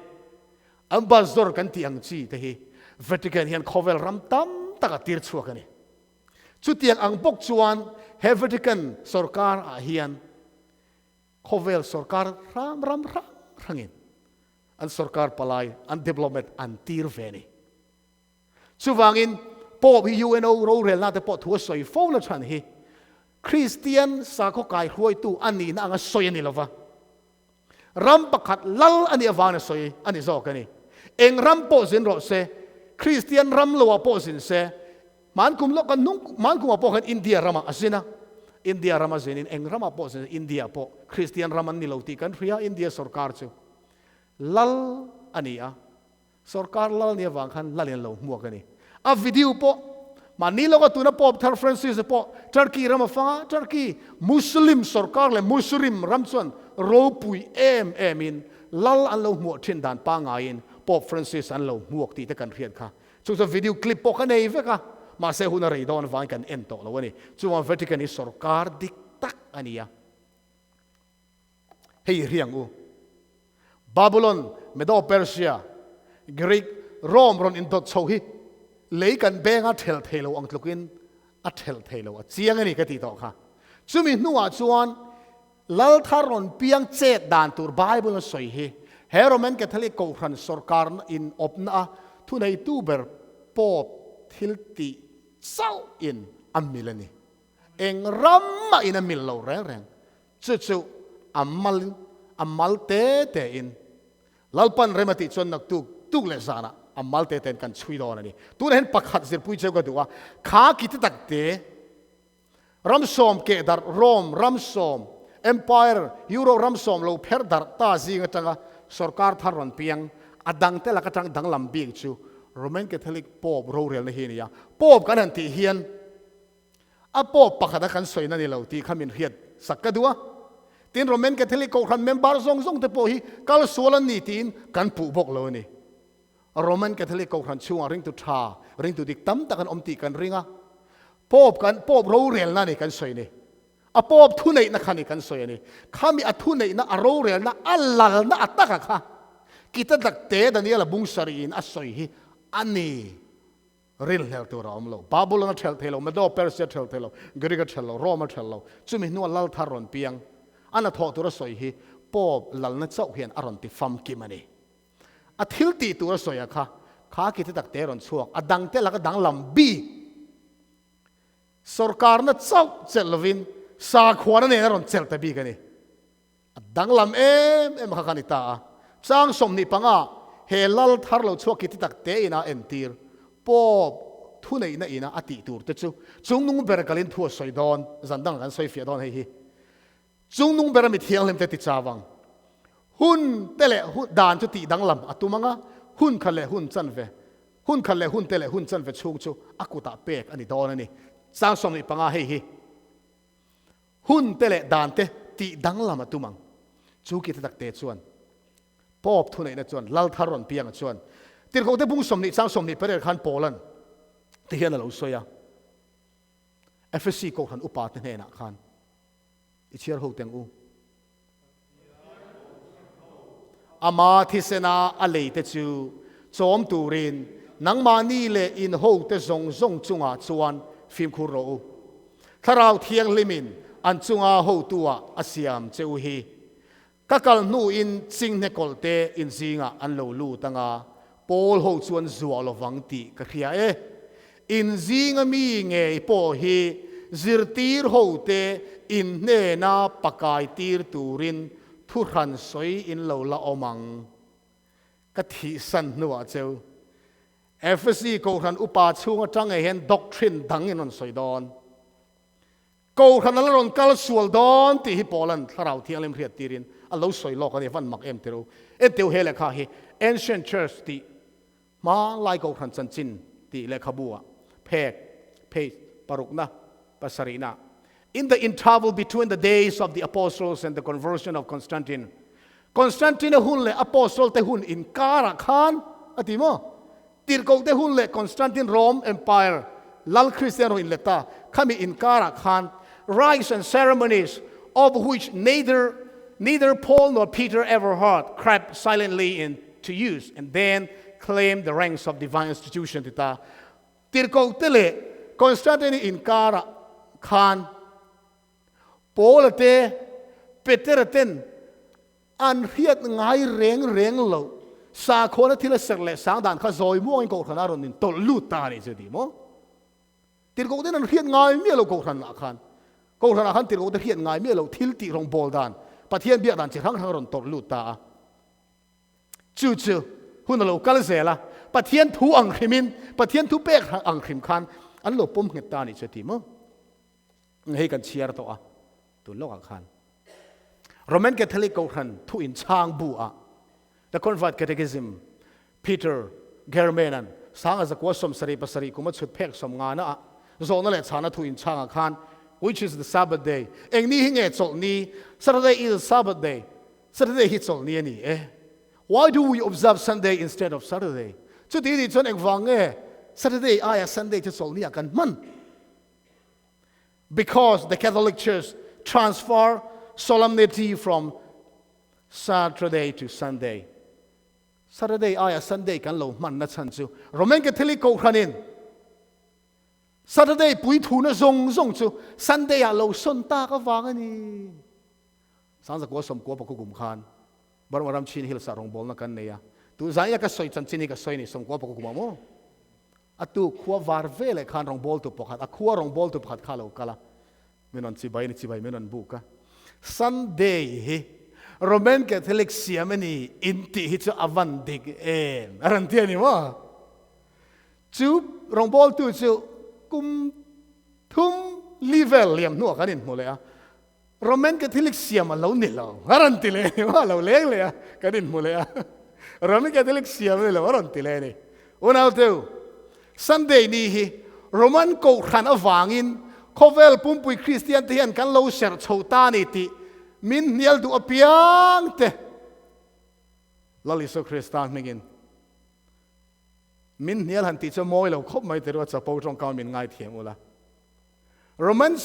ambassador kan ti ang chi te hi Vatican hian khovel ram tam taka tir chuak ani chu tiang ang bok chuan he Vatican sarkar a hian khovel sarkar ram rangin an sarkar palai an diplomat an tir veni chuwangin pop hi UNO ro rel na te po thua soi fo la than hi Christian sa ko kai huai tu ani na anga soi ani lova ram pakhat lal ani awana soi ani zo kani eng ram po zin ro se Christian ram lo po zin se man kum lo kan nung man kum po kan India rama asina India rama zin eng rama po zin India po Christian raman ni lo ti kan ria India sarkar chu lal ania sarkar lal ni awang khan lalin lo muak ani a video po manilo ka tuna pop thar Francis po Turkey rama fanga Turkey Muslim sarkar le Muslim ramchon ropui in lal an lo muak thin dan pa ngain pop Francis an lo muak ti te kan riat kha chu so video clip po ka nei ve ka ma se huna rei don wang kan en to lo ani chu wa Vatican is sarkar dik tak ania hei riang u Babylon Medo Persia Greek Rome ron in dot so hi lei kan beng a thel thelo ang tlukin a thel thelo a chiang ani ka ti to kha chumi nuwa chuan lal tharon piang che dan tur Bible soi hi he Roman Catholic ko khan sarkar in opna thu nei tu ber pop thilti sau in amilani eng ramma in a mil lo reng chu amal te in lalpan remati chon nak tu le sana amal te ten kan chui don ani tu hen pakhat zir pui cheu ka duwa kha kit tak te ramsom ke dar Rome ramsom empire euro ramsom lo pher dar ta zinga tanga sarkar tharon piang adang te la ka tang dang lam bing chu Roman Catholic pop ro rel na hi ni ya pop kan an ti hian a pop pakhada kan soina ni lo ti khamin hiat sakadua tin Roman Catholic ko khan member zong te po hi kal solan ni tin kan pu bok lo ni Roman Catholic ko khan chuang ring tu tha ring tu dik tam takan omti kan ringa pop ro rel na ni kan soi ni a pop thu nei na khani kan soi ni khami a thu nei na a ro rel na allal na ataka kha kita dak te daniela bung sari in a soi hi ani ril hel tu ram lo Babylon thel thelo Medo Persia thel thelo Greek thelo Rome thelo chumi nu lal tharon piang ana tho tu ra soi hi pop lal na chau hian aron ti fam ki mani a thil ti tu ra soi kha ki te tak te ron chuak adang te la ka dang lam bi sarkar na chau chelvin sa khwana ne ron chel ta bi kani adang lam em kha kani ta chang som ni panga he lal thar lo chuak ki te tak te ina entir pop thu nei na ina ati tur te chu chung nung ber kalin thu soi don zandang kan soi fia don hi chung nung ber mi thiang lem te ti chawang hun tele hun dan chu ti dang lam atumanga hun khale hun chan ve hun khale hun tele hun chan ve chung chu akuta pek ani don ani sang som ni panga hi hun tele dan te ti dang lam atumang chu ki tak te chuan pop thu nei na chuan lal tharon piang chuan tir ko te bung som ni sang som ni per khan polan ti hian lo soya FSC ko khan upa te na khan ichiar ho teng u ama thisena alei te chu chom turin nangma ni le in ho te zong chunga chuan phim khu ro tharau thiang limin an chunga ho tua asiam cheu hi kakal nu in ching ne kolte in zinga an lo lu tanga pol ho chuan zuwa lo wangti ka khia in zinga mi nge po hi zirtir ho te in ne na pakai tir turin thu ran soi in lo la omang ka thi san nuwa cheu FSC ko ran upa chunga tang hen doctrine dang in on soi don ko ran la ron kal sual don ti hi polan tharau thiang lem riat tirin a lo soi lo ka ni van mak em tero teu hele kha hi ancient church ti ma lai ko ran chan chin ti le khabua phek parukna pasarina in the interval between the days of the apostles and the conversion of Constantine hun le apostle te hun in kara khan atimo tirko te hun le Constantine Rome Empire lal Christian in leta kami in kara khan rites and ceremonies of which neither Paul nor Peter ever heard crept silently into use and then claimed the ranks of divine institution tita tirko te le Constantine in kara khan Paul te Peter ten an hiat ngai reng lo sa khona thila serle sang dan kha zoi mo in ko khana ron in tol lu ta ni je di mo tir ko den an hiat ngai mi lo ko khan tir ko de hiat ngai mi lo thil ti rong bol dan pathian bia dan chi hang ron tol lu ta chu hun lo kal zela pathian thu ang khimin pathian thu pek ang khim khan an lo pom nget ta ni je di mo hei kan chiar to a tu lo khan Roman Catholic ko khan thu in chang bu a the convert catechism Peter Germanan sang as a kwasom sari pasari kuma chut phek som nga na zona le chana thu in chang khan which is the Sabbath day eng ni hinge chol ni Saturday is a Sabbath day Saturday hi chol ni ani why do we observe Sunday instead of Saturday chu ti ni chon eng wang Saturday aya Sunday chu chol ni kan man because the Catholic Church transfer solemnity from Saturday to Sunday. Saturday aya Sunday kan lo man na chan chu. Roman Catholic ko khanin. Saturday pui thu na zong chu. Sunday a lo son ta ka wang ani. Sang za ko som ko pa ku gum khan. Bar waram chin hil sa rong bol na kan ne ya. Tu zai ya ka soi chan chini ka soi ni som ko pa ku gum mo. Atu khwa war vele khan rong bol tu pakhat a khwa rong bol tu pakhat kha lo kala. Menon chi bai menon buka. Sunday Roman Catholic siamani inti hi chu avan dik aran ti ani mo chu rong bol tu chu kum thum level liam nu kanin mo le a Roman Catholic siam lo ni lo aran ti le ma lo le le kanin mo le a Roman Catholic siam le aran ti le ni unau tu Sunday ni hi Roman ko khan awangin Kovel pumpui Christian tian kan lo ser chota ni ti min nial du apiang te lali so Christian mingin min nial han ti cha moi lo khop mai te ro cha po tong ka min ngai thiam ula Roman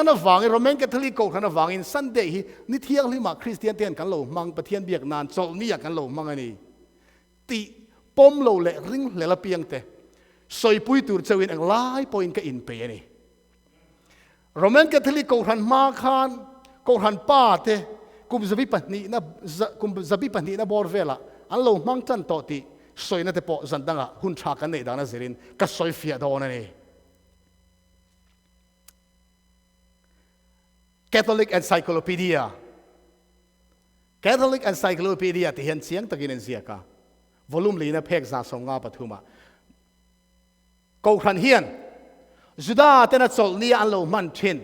awang Roman Catholic ko kan awang in Sunday hi ni thiang lima Christian tian kan lo mang pathian biak nan chol ni ya kan lo mang ani ti pom lo le ring le la piang te soi pui tur chawin ang lai point ka in pe ani Roman Catholic ko han ma khan ko han pa te kum zabi pani na bor vela an lo mang chan to ti soi na te po zan danga hun tha kan nei dana zirin ka soi fia do na ni Catholic Encyclopedia ti hian chiang takin en zia ka volume li na phek za som nga pathuma ko han hian Juda tena chol ni an lo man thin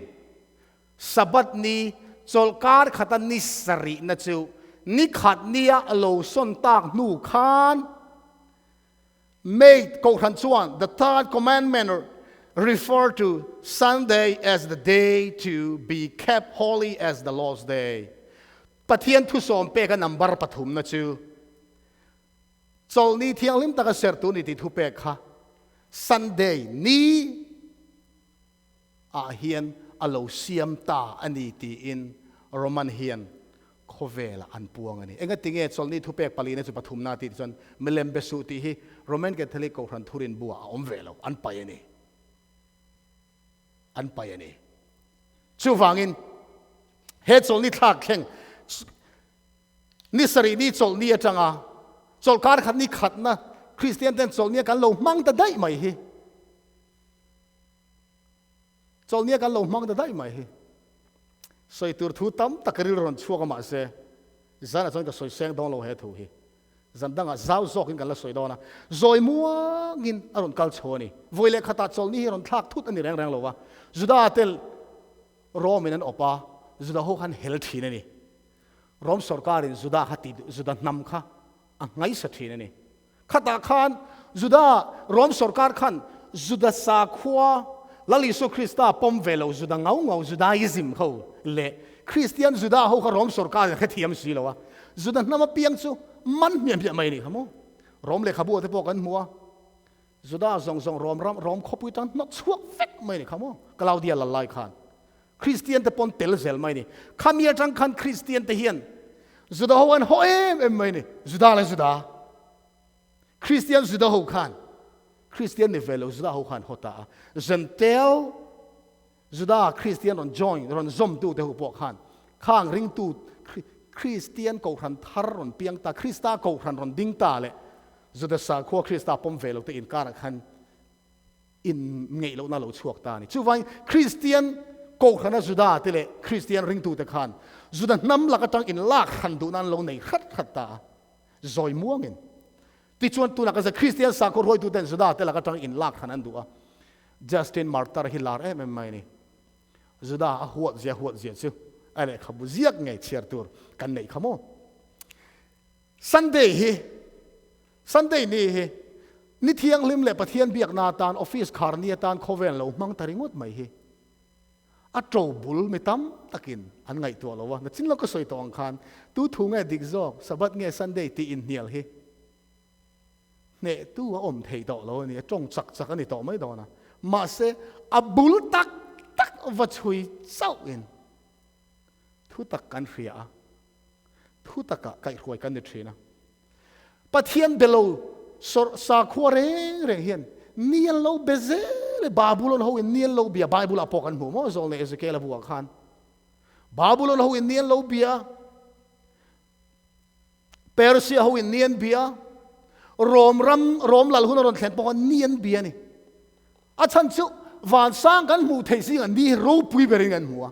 Sabbath ni chol kar khatan ni sari na chu ni khat nia lo son tak nu khan made ko khan chuan the third commandment refer to Sunday as the day to be kept holy as the Lord's day pathian thu som pe ka number pathum na chu chol ni thiang lim taka ser tu ni ti thu pe kha Sunday ni a hian alo siam ta ani ti in Roman hian khovela an puang ani enga tinge chol ni thu pek pali na chu pathum na ti chon melem besu ti hi Roman Catholic ko ran thurin bua om velo an pai ani chu wangin he chol ni thak kheng ni sari ni chol ni atanga chol kar khat ni khat na Christian ten chol ni kan lo mang ta dai mai hi chol nia kan lo mang da dai mai hi soi tur thu tam takaril ron chuak ma se zana chon ka soi seng dong lo he thu hi zan danga zau zok in kan la soi dona zoi muangin aron kal chhoni voile khata chol ni ron thak thut ani reng lo wa juda tel romin an opa juda ho khan hel thin ani rom sarkar in juda hati juda nam kha angai sa thin ani khata khan juda rom sarkar khan juda sa khwa la liso Krista pom velo zuda ngau Judaism ho le Christian Juda ho ka rom sarkar ka thiam si lo wa Juda nama piang chu man miam mai ni khamo rom le khabu te pokan muwa Juda zong rom khopui tan not chuak fek mai ni khamo Claudia la lai khan Christian te pon tel zel mai ni khamia tang khan Christian te hian Juda ho an ho em mai ni Juda la Juda Christian Juda ho khan Christian ni velo Juda ho khan hota Zentel Juda Christian on join ron zom tu te ho po khan khang ring tu Christian ko khan thar ron piang ta Krista ko khan ron ding ta le Juda sa kho Krista pom velo te in kar khan in ngei lo na lo chuak ta ni chu vai Christian ko khan Juda te le Christian ring tu te khan Juda nam la ka tang in lak khan du nan lo nei khat ta zoi muangin ti chuan tu na ka Christian sa ko roi tu ten Juda te la ka tang in lak khan an du a Justin Martyr hilar em mai ni Juda a huat zia chu ale khabu ziak ngai chiar tur kan nei khamo Sunday ni thiang lim le pathian biak na tan office khar ni tan khoven lo mang taringot mai hi a trouble mitam takin an ngai to lo wa na chin lo ko soi tong khan tu thu nge dik zok sabat nge Sunday ti in nial hi ne tu wa om thei to lo ni chong chak ani to mai do na ma se abul tak va chui sau in thu tak kan ria thu taka kai khoi kan ni thina pathian belo sa khore hian nial lo beze le babulon ho in nial lo bia bible apokan mu mo zol ne Ezekiel abu khan babulon ho in nial lo bia Persia ho in nian bia rom lal hun ron thlen pon nian bia ni a chan chu van sang kan mu thei sing an ni ro pui bering an muwa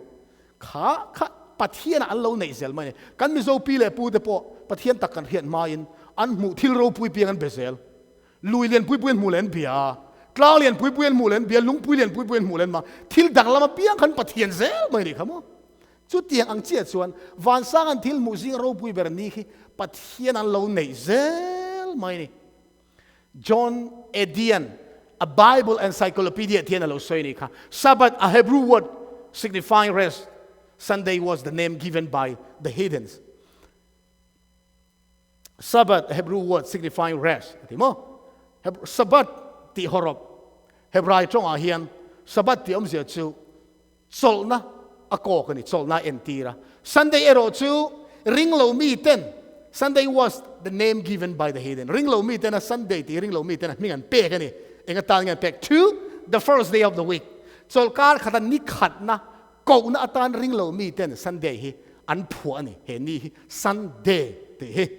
kha pathian an lo nei zel mai kan mi zo pi le pu de po pathian tak kan hian main an mu thil ro pui piang an bezel lui len pui mu len bia tlau len pui mu len bia lung pui len mu len ma thil dak lama piang kan pathian zel mai ni khamo chu tiang ang chia chuan van sang an thil mu sing ro pui ber ni khi pathian an lo nei zel mai ni John Edian a Bible encyclopedia tian lo soi ni kha Sabbath a Hebrew word signifying rest Sunday was the name given by the heathens Sabbath Hebrew word signifying rest timo Sabbath ti horop Hebrai chong a hian Sabbath ti omzia chu solna ako kani solna entira Sunday ero chu ringlo mi ten Sunday was the name given by the heathen ringlo mi ten a Sunday ti ringlo mi ten mingan pe kani enga tal ngan pek to the first day of the week sol kar khatan ni khat na ko na atan ringlo mi ten Sunday hi an phu ani he ni Sunday te he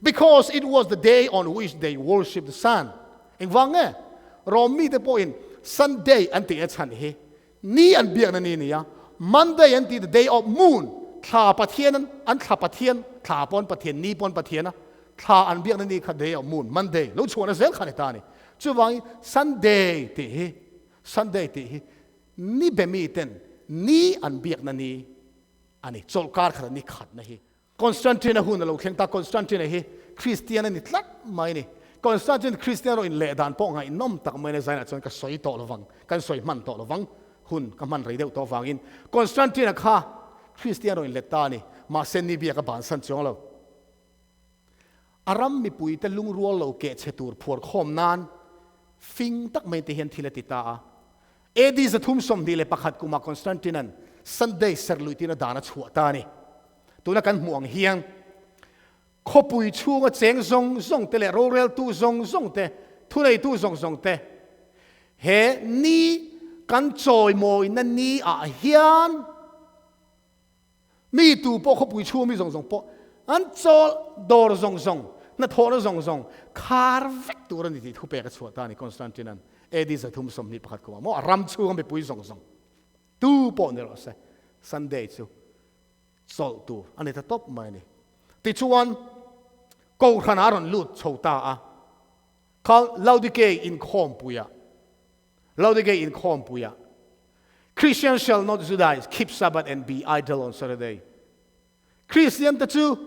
because it was the day on which they worshiped the sun eng wange romi te point Sunday anti a chan he ni an biak na ni ya Monday anti the day of moon tha pathian an tha pathian tha pon pathian ni pon pathian na tha an biak na ni kha day of moon Monday lo chona zel khan ta ni chu wang Sunday te he ni be mi ten ni an biak na ni ani chol kar khar ni khat na hi Constantine hun lo kheng ta Constantine hi Christian ni tlat mai ni Constantine Christian ro in le dan po ngai nom tak mai na zaina chon ka soi to lowang kan soi man to lowang hun ka man rei deu to wangin Constantine kha Christian ro in le ta ni ma sen ni bia ka ban san chong lo aram mi pui te lung rual lo ke chetur phur khom nan fing tak mai te hian thila ti ta edi za thum som di le pakhat kuma Constantine Sunday serlui tina dana chua ta ni tuna kan muang hiang khopui chunga cheng zong te le rorel tu zong te thunei tu zong te he ni kan choi moi na ni a hian mi tu po khopui chu mi zong po an chol dor zong na thor zong khar vek tur ni ti thu pe ka chua ta ni Constantine edi za thum som ni pakhat kuma mo ram chu ngam be pui zong tu po ne ro se Sunday chu sol tu ani ta top mai ni ti chuan ko khana ron lut chota a khal laudike in khom puya Christians shall not Judaize keep Sabbath and be idle on Saturday Christian ta chu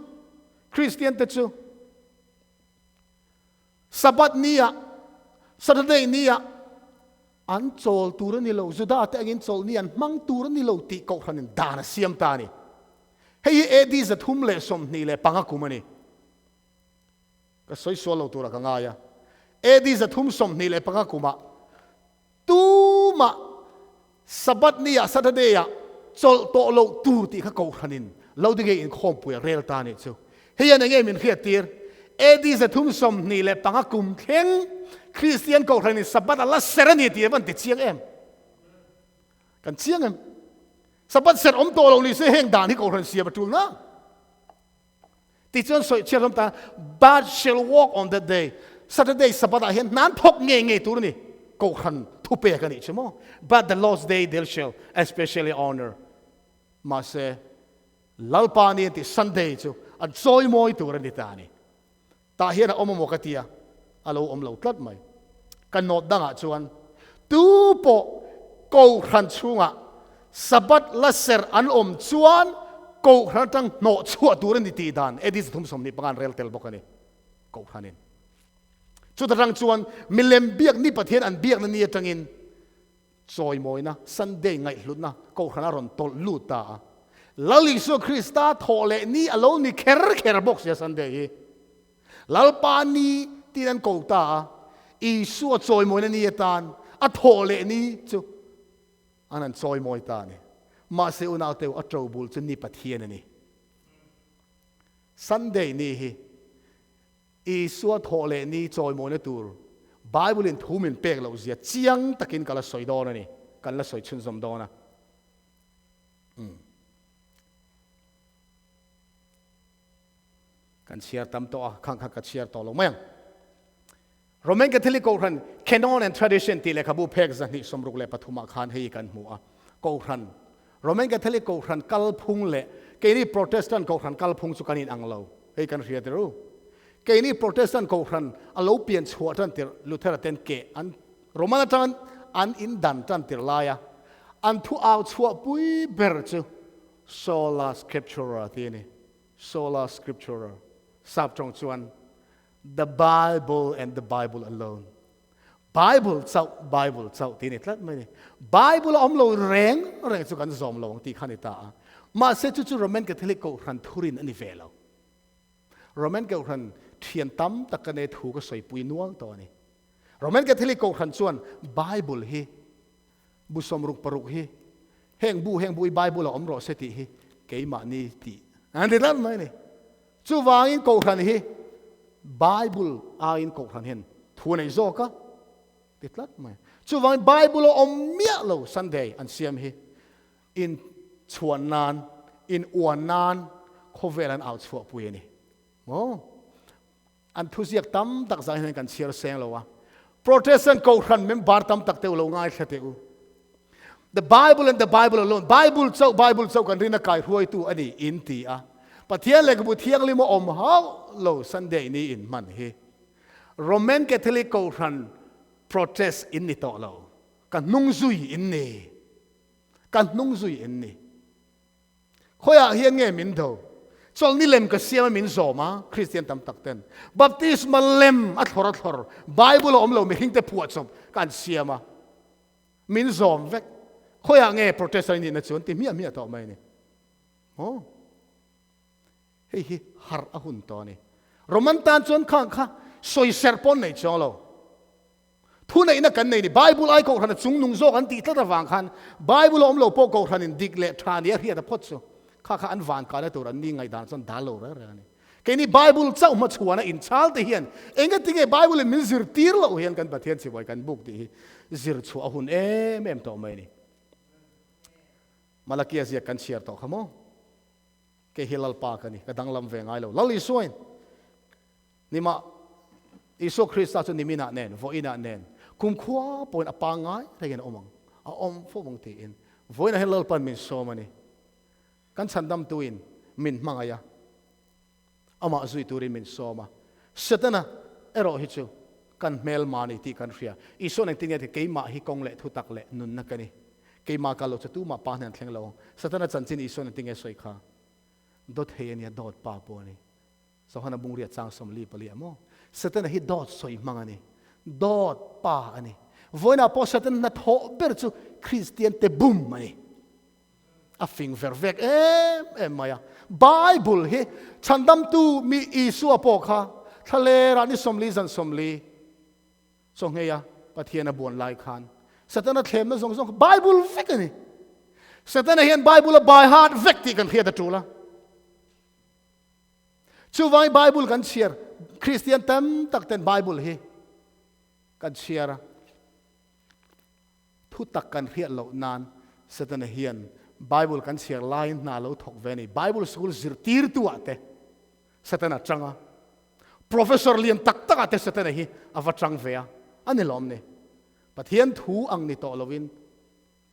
Sabbath niya Saturday niya อันโจลตูรนี่เราจุดาแต่อันโจลนี่อันมังตูรนี่เราตีกขันดานะเสียมตานี่เฮ้ยเอดีจะทุ่มเล่สมนี่เล่ปังกุมันนี่ก็สวยสวยเราตัวละกังไงอะเอดีจะทุ่มสมนี่เล่ปังกุมาตูมาสับบัดนี่อะสัตเดียโจลโตเราตูตีข้ากขันินเราได้เงินคอมปุยเรลตานี่เจ้าเฮียนั่งเงินมินเขียตีร์เอดีจะทุ่มสมนี่เล่ปังกุมเข่งคริสเตียนกขันินสับบัดอัลลาเซรนีตีมันติดเชียงเอ็มกันเชียงเอ็มสับบัดเสร็จอมโตเรานี่เสียแห่งด่านที่กขันเสียประตูนะติดจนสวยเชื่อมตา but shall walk on that day Saturday สับบัดเห็นนั้นทกเงี้ยตัวนี่กขันทุเปกันนี่ใช่ไหม but the Lord's day they shall especially honor มาเสลัลปานี่ที่ Sunday จู่อันซอยมอยตัวนี่ตานี่ตาเห็นอมโมกติยาอาเราอมเราตัดไหมกันโนดดังอ่ะชวนตูโปกูขันช่วงอ่ะสับบัดละเสรอันอมชวนกูขันตั้งโนชัวตัวนี่ตีดานเอดิสทุ่มสมนี่ปังอันเรลเทลบอกกันนี่กูขันินชุดตั้งชวนมิเลมเบียกนี่ประเทศอันเบียกนั่นนี่จังอินซอยมอยนะซันเดย์ไงลุดนะกูขันอารอนตอลูตาลาลิสุคริสตาทอเลนี่อโลนี่เคร์บอกเสียซันเดย์ลาลปานีที่นั่นกูตาอีสัวซอยมอยนั่นนี่ตานอัทอเลนี่จู่อันนั้นซอยมอยตานี่มาเสียอุณาเตวอัตรูบุลจนนี่ปัทเทียนนี่ซันเดย์นี่อีสัวทอเลนี่ซอยมอยนั่นตัวไบเบิลin ทุ่มินเปกเราเสียเจียงตะกินกันละสอยดอนี่กันละสอยชุนสมดอนะกันเชียร์ตามตัวข้างกันเชียร์ต่อลงมั้งRoman Catholic ก็รัน canon and tradition ที่เลขาบุเพกจันนี่สมรุกเลปฐุมคานให้กันหัวก็รัน Roman Catholic ก็รันกัลพุงเลเกนี่ Protestant ก็รันกัลพุงสุกันินอังเลวให้กันเรียนรู้เกนี่ Protestant ก็รันอโลเปลี่ยนชัวจันติลูเทอร์เทนเกอันโรมันจันอันอินดันจันติลายอันทุเอาชัวปุยเบอร์จู sola scriptura ที่นี่ sola scriptura สับจงชวนThe Bible and the Bible alone. Bible เจ้าที่นี่ทัดไหมนี่ Bible อมเราแรงสุกันจอมเราที่ขันตามาเสจุจุโรมันแคทอลิกก็รันทุรินอันนี้เวลาโรมันก็รันเทียนตั้มตะกันในถูกสวยปุยนัวตัวนี้โรมันแคทอลิกก็รันชวน Bible เฮบุสมรุกปรุกเฮแห่งบุย Bible อมรอเสติเฮเกี่ยมานี่ตีอันนี้ทัดไหมนี่จู่วางินก็รันเฮBible อาอินกขันเห็นทัวในโซกะติดลัดไหมจู่วัน Bible อมเมียเรา Sunday อันเสียมเฮอินชวนนานอินอวนนานเขาเวลันเอาชัวปุยนี่โอ้อันทุเสียกตั้มตักใจให้กันเชียร์เสียงเราวะ Protestant กขันเมมบาร์ตั้มตักเตวเราง่ายแค่เตว The Bible and the Bible alone Bible เจ้ากันรินากายรวยตัวอันนี้อินตีอะปะเทียนเล็กบุเทียงลิมอมฮาวโลซันเดย์นี่อินมันเฮโรมันแคทอลิกก็รันโปรเตสอินนี่ต่อเรากันนุ่งซุยอินนี่กันนุ่งซุยอินนี่เขาอยากเฮียนเงี้ยมินโตส่วนนี่เล่มก็เสียมันมินโซมาคริสเตียนตำตักเต็นบัพติสมาเล่มอัดฮอร์ไบเบิลอมเราไม่หิ้งแต่ปวดสมกันเสียมามินโซมเวกเขาอยากเงี้ยโปรเตสต์นี่นะส่วนที่เมียต่อไม่นี่โอ้เฮ้ยฮาร์อาหุนตัวนี้โรมันตันจนข้างข้าสวยเซอร์ปอนในจ้าเราทุนในนักกันในนี่ไบเบิลไอ้ก็ขันจุงนุ่งโซกันตีตะตะวังขันไบเบิลอมเราพวกก็ขันดิกเละทานเนียเฮียตะพดซูข้าอันวันกันตัวนี้ไงด่านจนดาโลระนี่แค่นี้ไบเบิลเจ้ามาชวนอินชาลที่เฮียนเองก็ติงไอ้ไบเบิลมิซิร์ตีร์เราเฮียนกันประเทศสิไว้กันบุกที่ซิร์ชัวหุนแม่ตัวไม่นี่มาลักเกียเสียกันเชียร์ต่อขโมเกฮิลลปากันนี่กระดังลำเวงไอเราลิสวยนี่มาอิสุคริสต์จนนิมินาเนนโวอินาเนนคุมขวาปนอปางไงอะไรกันอมังอมฟูบังตีอินโวอินาเฮลลปันมินโซมันนี่กันฉันดำตัวอินมินมังไงอามาซุยตัวอินมินโซมาเสร็จนะเอรอฮิจูกันเมลมานี่ที่กันเรียอิสุนังติงเนี่ยที่เกยมาฮิกงเละทุตักเละนุนนักกันนี่เกยมากัลโลจะตู้มาปานนั่นแข็งเราเสร็จนะจันจินอิสุนังติงเนี่ยสวยข้าดอดเฮียนี่ดอดป้าปวนี่สองคนบุงเรียดจางสมลีปลียโมเสร็จนะฮิดอดสวยมังอันนี้ดอดป้าอันนี้ voi na po satan na tho ber chu Christian te bum mani a fing ver vek maya Bible hi chandam tu mi isu apo kha thale ra ni somli zan somli so ngeya pathian a bon lai khan satan a thlem na zong Bible vek ani satan a hian Bible by heart vek ti kan khia ta tula chu vai Bible kan share Christian tam tak ten Bible hi kan share thu tak kan khia lo nan satan a hian Bible kan share line na lo thok ve ni Bible school zir tir tu ate satan a changa professor lian tak tak ate satan a hi ava chang ve a ani lom ne pathian thu ang ni to lovin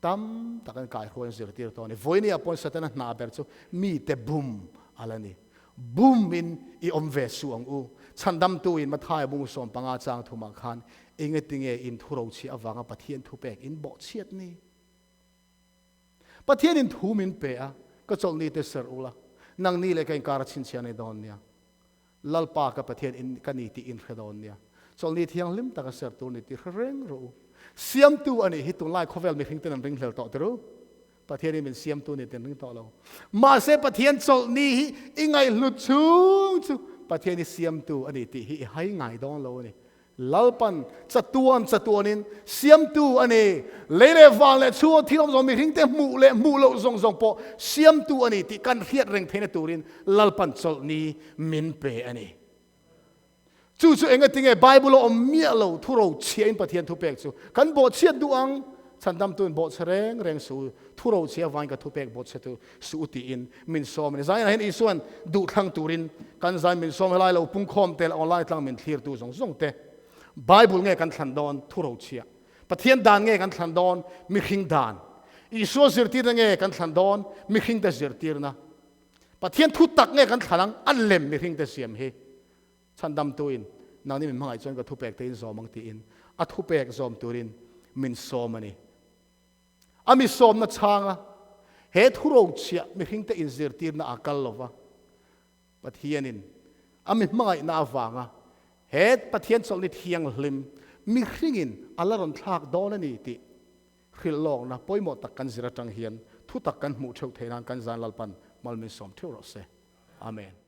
tam takan kai khon zir tir to ni voini apon satan na ber chu mi te bum alani bum in I om ve su ang u chandam tu in mathai bung som panga chang thuma khan ingetinge in thuro chi awanga pathian thu pek in bo chiat ni pathian in thu min pe a ka chol ni te ser ula nang ni le kain kar chin chian ni don nia lalpa ka pathian in kani ti in khadon nia chol ni thiang lim ta ka ser tu ni ti reng ro siam tu ani hitung lai khovel mi khing ten ring hlel to tru pathian in siam tu ni ten ring to lo ma se pathian chol ni ingai lu chu pathian ni siam tu ani ti hi hai ngai don lo ni lalpan chatuanin siam tu ani lele wang le chu thilom zong mi hing te mu lo zong po siam tu ani ti kan hiat reng thena turin lalpan chol ni min pe ani chu enga tinge Bible om mi lo thuro chien pathian thu pek chu kan bo chiat du ang chandam tun bo reng su thuro chia wang ka thu pek bo che tu su ti in min som ni zai hen isuan du thang turin kan zai min som lai lo pung khom tel online tlang min thlir tu zong te Bible nghe kan thlan don thuro chia pathian dan nghe kan thlan don mi khing dan iso zirtir nghe kan thlan don mi khing ta zirtir na pathian thu tak nghe kan thlang an lem mi khing ta siam he chandam tuin nang ni min mangai chon ka thu pek te in zomang ti in a thu pek zom turin min som ani ami som na changa he thuro chia mi khing ta in zirtir na akal lova pathianin ami mangai na awanga het pathian chol ni thiang hlim mi hringin alaron thak don ani ti Hrilhlawk na poimo tak kan zira tang hian thu tak kan mu theu theinan kan zan lalpan malmin som theu ro se amen